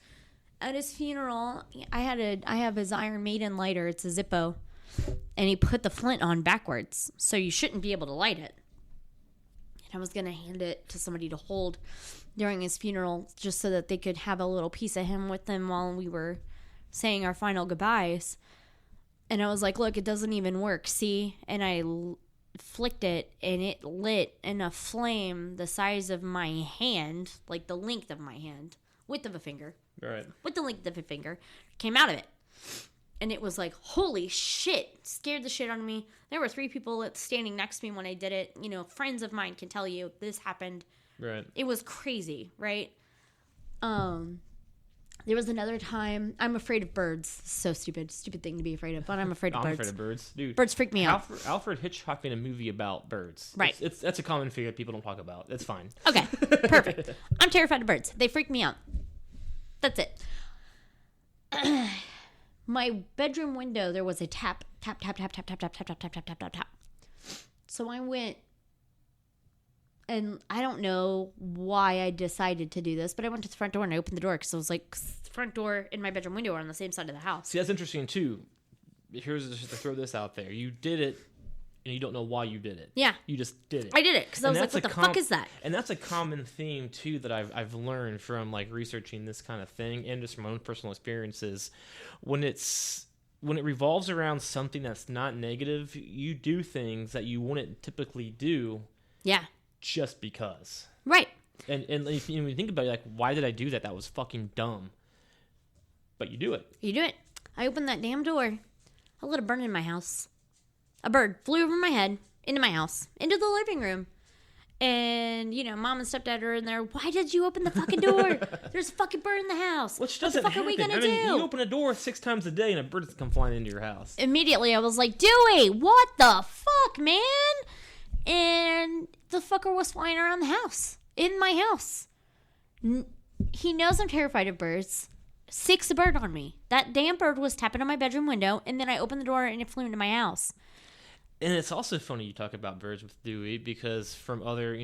At his funeral, I have his Iron Maiden lighter. It's a Zippo. And he put the flint on backwards. So you shouldn't be able to light it. And I was going to hand it to somebody to hold during his funeral just so that they could have a little piece of him with them while we were saying our final goodbyes. And I was like, look, it doesn't even work, see? And I flicked it, and it lit in a flame the size of my hand, like the length of my hand, width of a finger.
Right.
With the length of a finger, came out of it. And it was like, holy shit, scared the shit out of me. There were 3 people standing next to me when I did it. Friends of mine can tell you this happened.
Right.
It was crazy, right? There was another time. I'm afraid of birds. So stupid thing to be afraid of. But I'm afraid of birds.
I'm afraid of birds, dude.
Birds freak me out.
Alfred Hitchcock made a movie about birds.
Right.
That's a common figure people don't talk about. It's fine.
Okay, perfect. I'm terrified of birds. They freak me out. That's it. My bedroom window, there was a tap, tap, tap, tap, tap, tap, tap, tap, tap, tap, tap, tap, tap, tap. So I went And I don't know why I decided to do this, but I went to the front door and I opened the door because I was like, the front door and my bedroom window are on the same side of the house.
See, that's interesting too. Here's just to throw this out there. You did it, and you don't know why you did it.
Yeah.
You just did it.
I did it because I was like, what the fuck is that?
And that's a common theme too that I've learned from like researching this kind of thing and just from my own personal experiences. When it revolves around something that's not negative, you do things that you wouldn't typically do.
Yeah. Just
because.
Right.
And if you think about it, like, why did I do that? That was fucking dumb. But you do it.
You do it. I opened that damn door. I let a bird in my house. A bird flew over my head, into my house, into the living room. And, Mom and stepdad are in there. Why did you open the fucking door? There's a fucking bird in the house.
Which doesn't happen. What the fuck are we going to do? You open a door 6 times a day and a bird come flying into your house.
Immediately, I was like, Dewey, what the fuck, man? And the fucker was flying around the house. In my house. He knows I'm terrified of birds. Sicks a bird on me. That damn bird was tapping on my bedroom window, and then I opened the door and it flew into my house.
And it's also funny you talk about birds with Dewey because from other,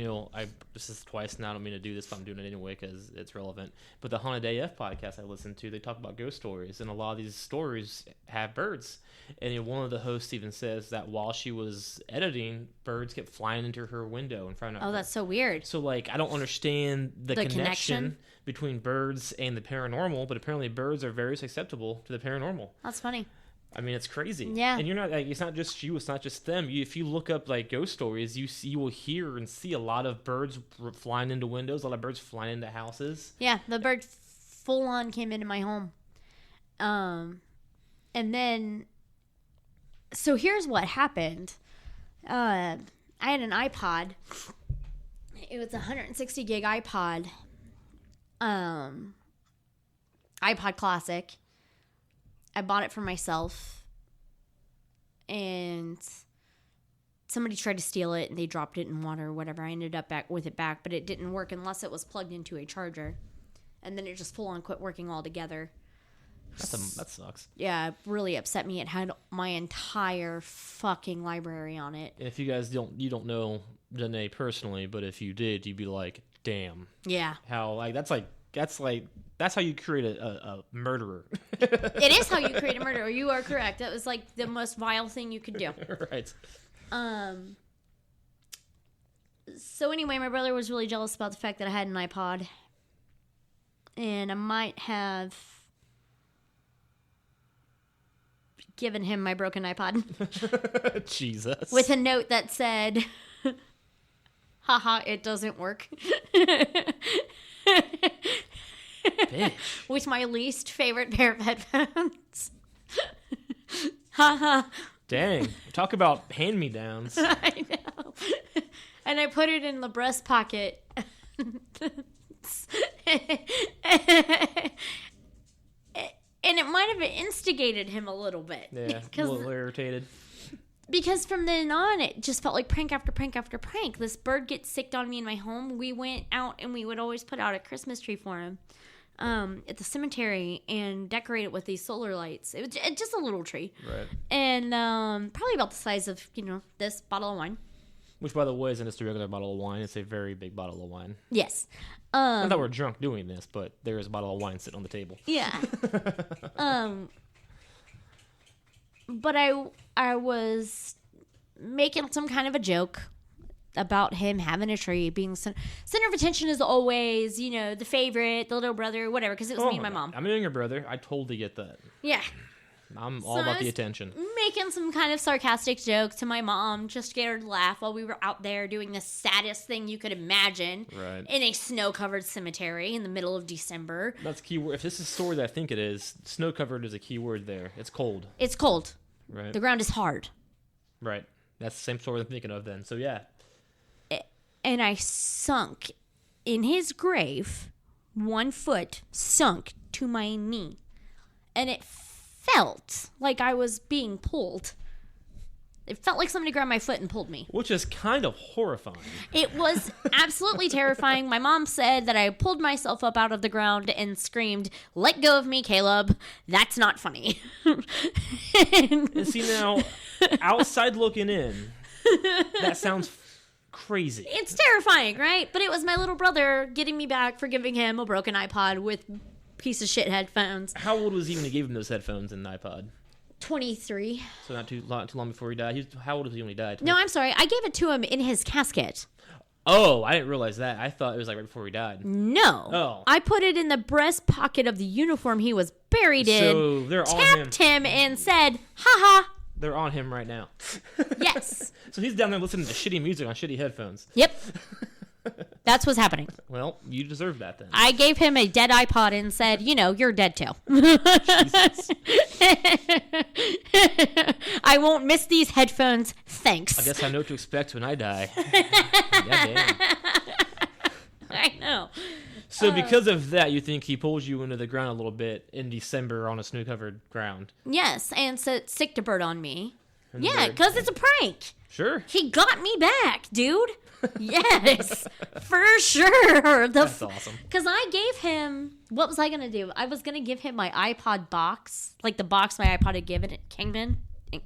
this is twice now. I don't mean to do this, but I'm doing it anyway because it's relevant. But the Haunted AF podcast I listen to, they talk about ghost stories, and a lot of these stories have birds. And one of the hosts even says that while she was editing, birds kept flying into her window in front of her.
Oh, that's so weird.
So, I don't understand the connection between birds and the paranormal, but apparently birds are very susceptible to the paranormal.
That's funny.
I mean, it's crazy.
Yeah.
And you're not it's not just you, it's not just them. If you look up ghost stories, you will hear and see a lot of birds flying into windows, a lot of birds flying into houses.
Yeah, the bird full on came into my home. And then so here's what happened. I had an iPod. It was a 160 gig iPod. iPod Classic. I bought it for myself, and somebody tried to steal it, and they dropped it in water or whatever. I ended up back with it back, but it didn't work unless it was plugged into a charger, and then it just full on quit working altogether.
That sucks.
Yeah, it really upset me. It had my entire fucking library on it.
And if you guys don't know Dena personally, but if you did, you'd be like, damn.
Yeah.
How that's how you create a murderer.
It is how you create a murderer. You are correct. That was the most vile thing you could do.
Right.
So anyway, my brother was really jealous about the fact that I had an iPod. And I might have given him my broken iPod.
Jesus.
With a note that said, haha, it doesn't work.
Bitch.
With my least favorite pair of headphones. Haha.
Dang. Talk about hand-me-downs.
I know. And I put it in the breast pocket. And it might have instigated him a little bit.
Yeah, a little irritated.
Because from then on, it just felt like prank after prank after prank. This bird gets sicked on me in my home. We went out and we would always put out a Christmas tree for him at the cemetery and decorate it with these solar lights. It was just a little tree.
Right.
And probably about the size of, this bottle of wine.
Which, by the way, isn't just a regular bottle of wine. It's a very big bottle of wine.
Yes.
Not that we're drunk doing this, but there is a bottle of wine sitting on the table.
Yeah. But I was making some kind of a joke about him having a tree, being center of attention is always, the favorite, the little brother, whatever, because it was me and my mom.
I'm a younger brother. I totally get that.
Yeah.
I'm all about the attention.
Making some kind of sarcastic joke to my mom just to get her to laugh while we were out there doing the saddest thing you could imagine.
Right.
In a snow-covered cemetery in the middle of December.
That's key word. If this is the story that I think it is, snow-covered is a key word there. It's cold.
It's cold.
Right.
The ground is hard.
Right. That's the same story I'm thinking of then. So, yeah.
And I sunk in his grave, 1 foot sunk to my knee. And it felt like I was being pulled. It felt like somebody grabbed my foot and pulled me.
Which is kind of horrifying.
It was absolutely terrifying. My mom said that I pulled myself up out of the ground and screamed, "Let go of me, Caleb. That's not funny."
And see, now, outside looking in, that sounds crazy.
It's terrifying, right? But it was my little brother getting me back for giving him a broken iPod with piece of shit headphones.
How old was he when you gave him those headphones and iPod?
23.
So not too long before he died. How old was he when he died?
No, I'm sorry. I gave it to him in his casket.
Oh, I didn't realize that. I thought it was like right before he died.
No.
Oh.
I put it in the breast pocket of the uniform he was buried in.
So they're on him.
Tapped him and said, "Ha ha."
They're on him right now.
Yes.
So he's down there listening to shitty music on shitty headphones.
Yep. That's what's happening.
Well, you deserve that then.
I gave him a dead iPod and said, you're dead too. I won't miss these headphones. Thanks.
I guess I know what to expect when I die. Goddamn.
I know.
So because of that, you think he pulls you into the ground a little bit in December on a snow-covered ground?
Yes, and sicked a bird on me.
And
Yeah, because it's a prank.
Sure.
He got me back, dude. Yes, for sure.
That's awesome.
Because I gave him, what was I going to do? I was going to give him my iPod box, like the box my iPod had came in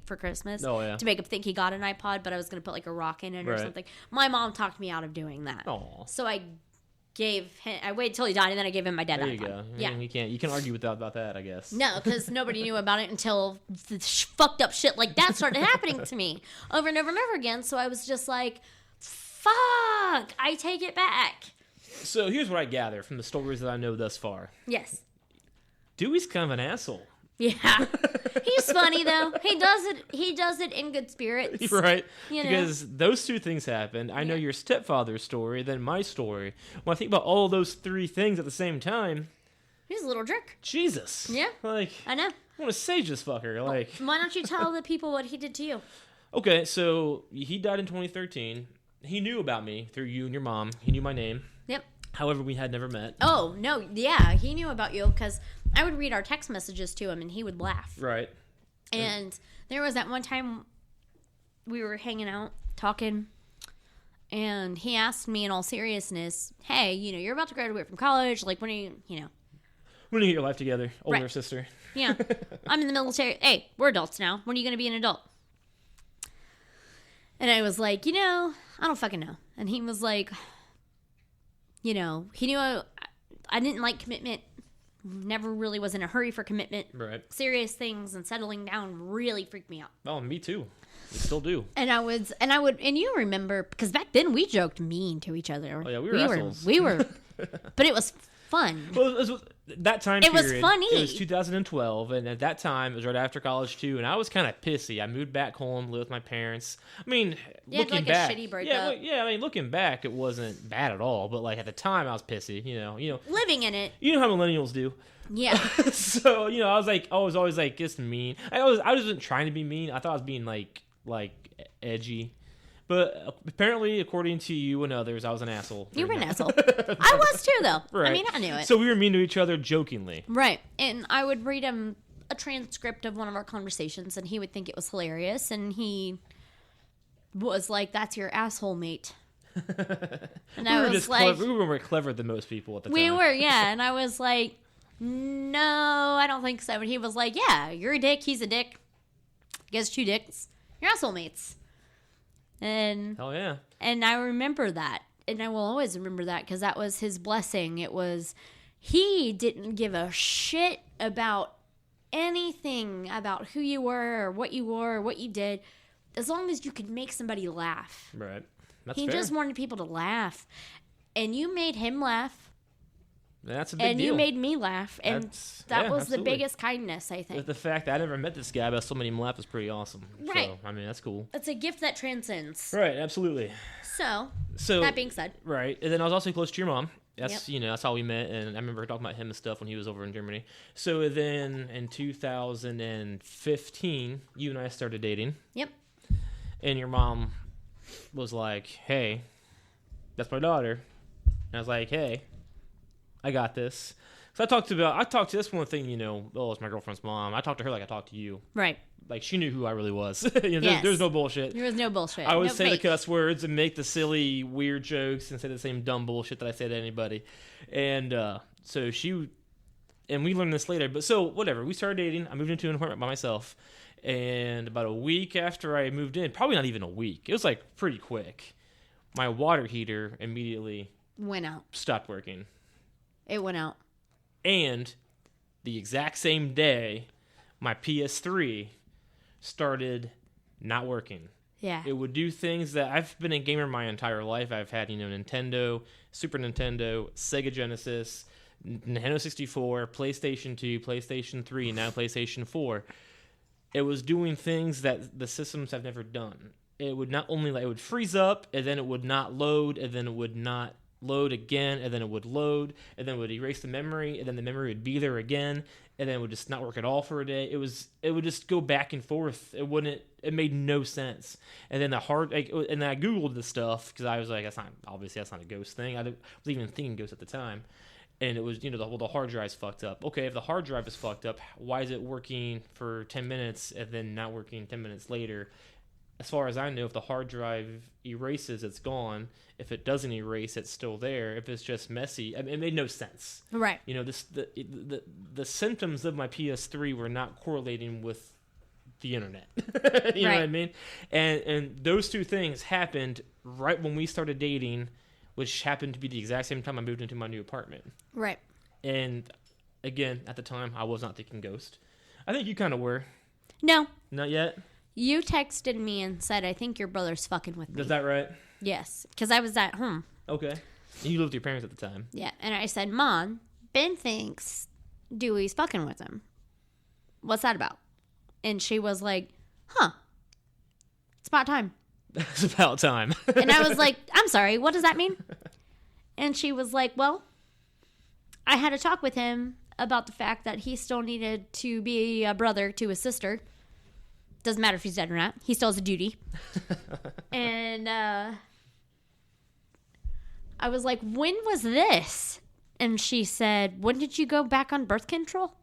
for Christmas.
Oh, yeah.
To make him think he got an iPod, but I was going to put like a rock in it or something. My mom talked me out of doing that.
Aw.
So I waited till he died, and then I gave him my dead
There
iPod.
you go.
Yeah.
You can argue about that, I guess.
No, because nobody knew about it until the fucked up shit like that started happening to me over and over and over again. So I was just like, fuck, I take it back.
So here's what I gather from the stories that I know thus far.
Yes.
Dewey's kind of an asshole.
Yeah. He's funny, though. He does it in good spirits.
Right?
You know?
Because those two things happened. I know your stepfather's story, then my story. When I think about all those three things at the same time...
He's a little jerk.
Jesus.
Yeah.
Like...
I know.
I want to sage this fucker. Like...
Why don't you tell the people what he did to you?
Okay, so he died in 2013. He knew about me through you and your mom. He knew my name.
Yep.
However, we had never met.
Oh, no. Yeah, he knew about you because I would read our text messages to him and he would laugh.
Right.
And there was that one time we were hanging out, talking, and he asked me in all seriousness, hey, you're about to graduate from college. Like, when are you,
When you get your life together, older
Right.
sister.
Yeah. I'm in the military. Hey, we're adults now. When are you going to be an adult? And I was like, I don't fucking know. And he was like, he knew I didn't like commitment. Never really was in a hurry for commitment.
Right.
Serious things and settling down really freaked me out.
Oh, me too. We still do.
And you remember, because back then we joked mean to each other.
Oh, yeah, we were assholes.
We were, but it was fun.
Well, it was that time
It was
period,
funny.
It was 2012, and at that time, it was right after college, too, and I was kind of pissy. I moved back home, lived with my parents. I mean,
You had,
looking
like, a
back...
shitty breakup.
Looking back, it wasn't bad at all, but, like, at the time, I was pissy,
Living in it.
You know how millennials do.
Yeah.
So, I was always, like, just mean. I wasn't trying to be mean. I thought I was being, like edgy. But apparently, according to you and others, I was an asshole.
You were an asshole. I was too, though.
Right.
I mean, I knew it.
So we were mean to each other jokingly.
Right. And I would read him a transcript of one of our conversations, and he would think it was hilarious, and he was like, that's your asshole mate. And I was like...
we were more clever than most people at the time.
We were, yeah. And I was like, no, I don't think so. And he was like, yeah, you're a dick, he's a dick. You guys are two dicks. You're asshole mates. And
Hell yeah.
And I remember that. And I will always remember that because that was his blessing. It was, he didn't give a shit about anything about who you were or what you were or what you did, as long as you could make somebody laugh.
Right. That's
He
fair.
just wanted people to laugh. And you made him laugh.
That's a big
And
deal.
you made me laugh. And that was
absolutely.
the biggest kindness, I think.
The fact that I never met this guy, but still made him laugh is pretty awesome.
Right.
So, I mean, that's cool.
It's a gift that transcends.
Right, absolutely.
So, that being said.
Right. And then I was also close to your mom. That's,
Yep.
That's how we met. And I remember talking about him and stuff when he was over in Germany. So then in 2015, you and I started dating.
Yep.
And your mom was like, hey, that's my daughter. And I was like, hey, I got this. So I talked to this one thing, it's my girlfriend's mom. I talked to her like I talked to you.
Right.
Like she knew who I really was.
Yes.
There's no bullshit.
There was no bullshit.
I would
no
say
fake.
the cuss words and make the silly, weird jokes and say the same dumb bullshit that I say to anybody. And and we learned this later. But so, whatever. We started dating. I moved into an apartment by myself. And about a week after I moved in, probably not even a week, it was like pretty quick, my water heater immediately
Went out.
stopped working.
It went out.
And the exact same day, my PS3 started not working.
Yeah.
It would do things that I've been a gamer my entire life. I've had, Nintendo, Super Nintendo, Sega Genesis, Nintendo 64, PlayStation 2, PlayStation 3, and now PlayStation 4. It was doing things that the systems have never done. It would not only it would freeze up, and then it would not load, and then it would not load again, and then it would load, and then it would erase the memory, and then the memory would be there again, and then it would just not work at all for a day. It would just go back and forth. It made no sense. And then and then I Googled the stuff because I was like, that's not a ghost thing. I was even thinking ghost at the time. And it was, the hard drive's fucked up. Okay, if the hard drive is fucked up, why is it working for 10 minutes and then not working 10 minutes later? As far as I know, if the hard drive erases, it's gone. If it doesn't erase, it's still there. If it's just messy, it made no sense.
Right.
The symptoms of my PS3 were not correlating with the internet. You know what I mean? And those two things happened right when we started dating, which happened to be the exact same time I moved into my new apartment.
Right.
And again, at the time, I was not thinking ghost. I think you kind of were.
No.
Not yet?
You texted me and said, I think your brother's fucking with me.
Is that right?
Yes. Because I was at home.
Okay. And you lived with your parents at the time.
Yeah. And I said, Mom, Ben thinks Dewey's fucking with him. What's that about? And she was like, it's about time.
It's about time.
And I was like, I'm sorry, what does that mean? And she was like, well, I had a talk with him about the fact that he still needed to be a brother to his sister. Doesn't matter if he's dead or not. He still has a duty. And I was like, when was this? And she said, when did you go back on birth control?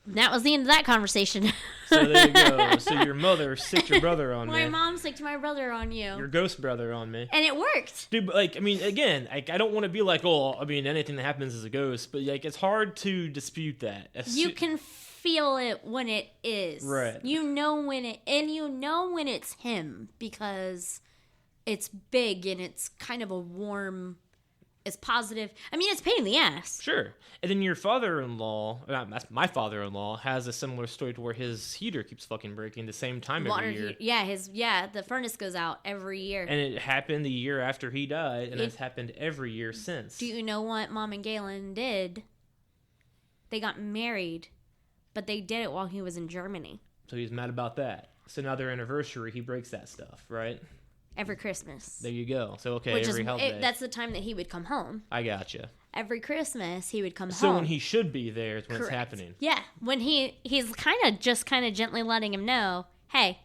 That was the end of that conversation.
So there you go. So your mother sicked your brother on me.
My mom sicked my brother on you.
Your ghost brother on me.
And it worked.
Dude, but again, I don't want to be like, anything that happens is a ghost, but it's hard to dispute that.
You can feel it when it is.
Right.
You know when it's him because it's big and it's kind of a warm, it's positive. I mean, it's a pain in the ass.
Sure. And then your father-in-law, my father-in-law, has a similar story to where his heater keeps fucking breaking the same time every year.
The furnace goes out every year.
And it happened the year after he died, and it's happened every year since.
Do you know what Mom and Galen did? They got married, but they did it while he was in Germany.
So he's mad about that. So now their anniversary, he breaks that stuff, right?
Every Christmas.
There you go. So, okay,
every
holiday.
That's the time that he would come home.
I gotcha.
Every Christmas, he would come home.
So when he should be there is when
Correct.
it's happening.
Yeah, when he's kind of gently letting him know, hey,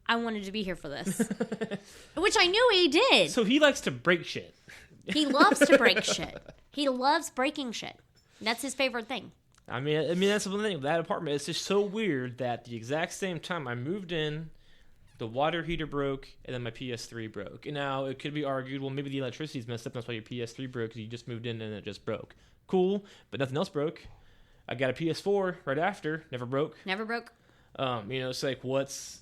I wanted to be here for this. Which I knew he did.
So he likes to break shit.
He loves to break shit. He loves breaking shit. That's his favorite thing.
I mean that's the thing. That apartment, it's just so weird that the exact same time I moved in, the water heater broke, and then my PS3 broke. And now it could be argued, well, maybe the electricity's messed up, that's why your PS3 broke, because you just moved in and it just broke. Cool, but nothing else broke. I got a PS4 right after, never broke.
Never broke.
It's like, what's...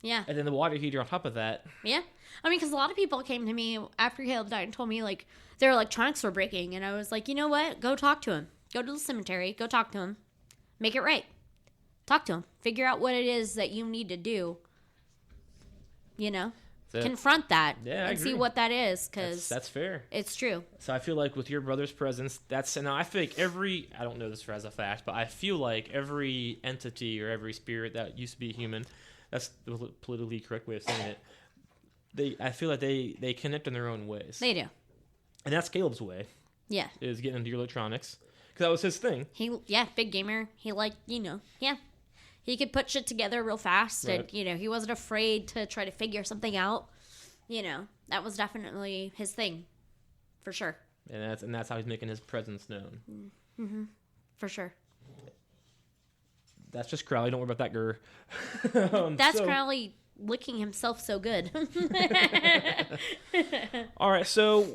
Yeah.
And then the water heater on top of that.
Yeah. I mean, because a lot of people came to me after Caleb died and told me, like, their electronics were breaking. And I was like, you know what? Go talk to him. Go to the cemetery. Go talk to him. Make it right. Talk to him. Figure out what it is that you need to do. Confront that and see what that is, because
that's fair.
It's true.
So I feel like with your brother's presence, now I feel like I don't know this as a fact, but I feel like every entity or every spirit that used to be human, that's the politically correct way of saying it, I feel like they connect in their own ways.
They do.
And that's Caleb's way.
Yeah.
Is getting into your electronics. Because that was his thing.
Big gamer. He he could put shit together real fast,
right.
And, he wasn't afraid to try to figure something out. That was definitely his thing, for sure.
And that's how he's making his presence known.
Mm-hmm. For sure.
That's just Crowley. Don't worry about that, girl.
That's Crowley licking himself so good.
All right, so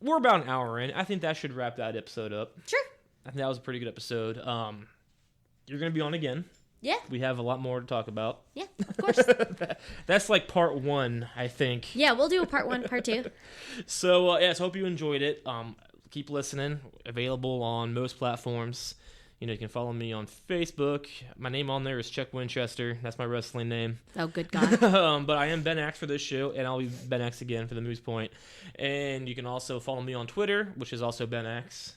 we're about an hour in. I think that should wrap that episode up.
Sure.
I think that was a pretty good episode. You're going to be on again.
Yeah.
We have a lot more to talk about.
Yeah, of course.
That's like part 1, I think.
Yeah, we'll do a part 1, part 2.
So, yes, hope you enjoyed it. Keep listening. Available on most platforms. You can follow me on Facebook. My name on there is Chuck Winchester. That's my wrestling name.
Oh, good God.
But I am Ben Axe for this show, and I'll be Ben Axe again for the Moose Point. And you can also follow me on Twitter, which is also Ben Axe.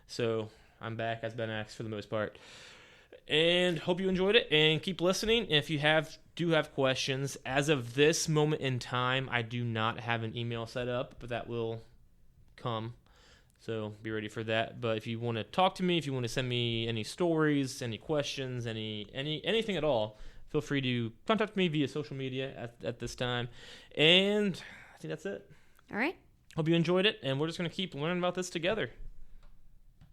So I'm back as Ben Axe for the most part. And hope you enjoyed it, and keep listening. If you do have questions, as of this moment in time, I do not have an email set up, but that will come. So be ready for that. But if you want to talk to me, if you want to send me any stories, any questions, anything at all, feel free to contact me via social media at this time. And I think that's it.
All right.
Hope you enjoyed it, and we're just going to keep learning about this together.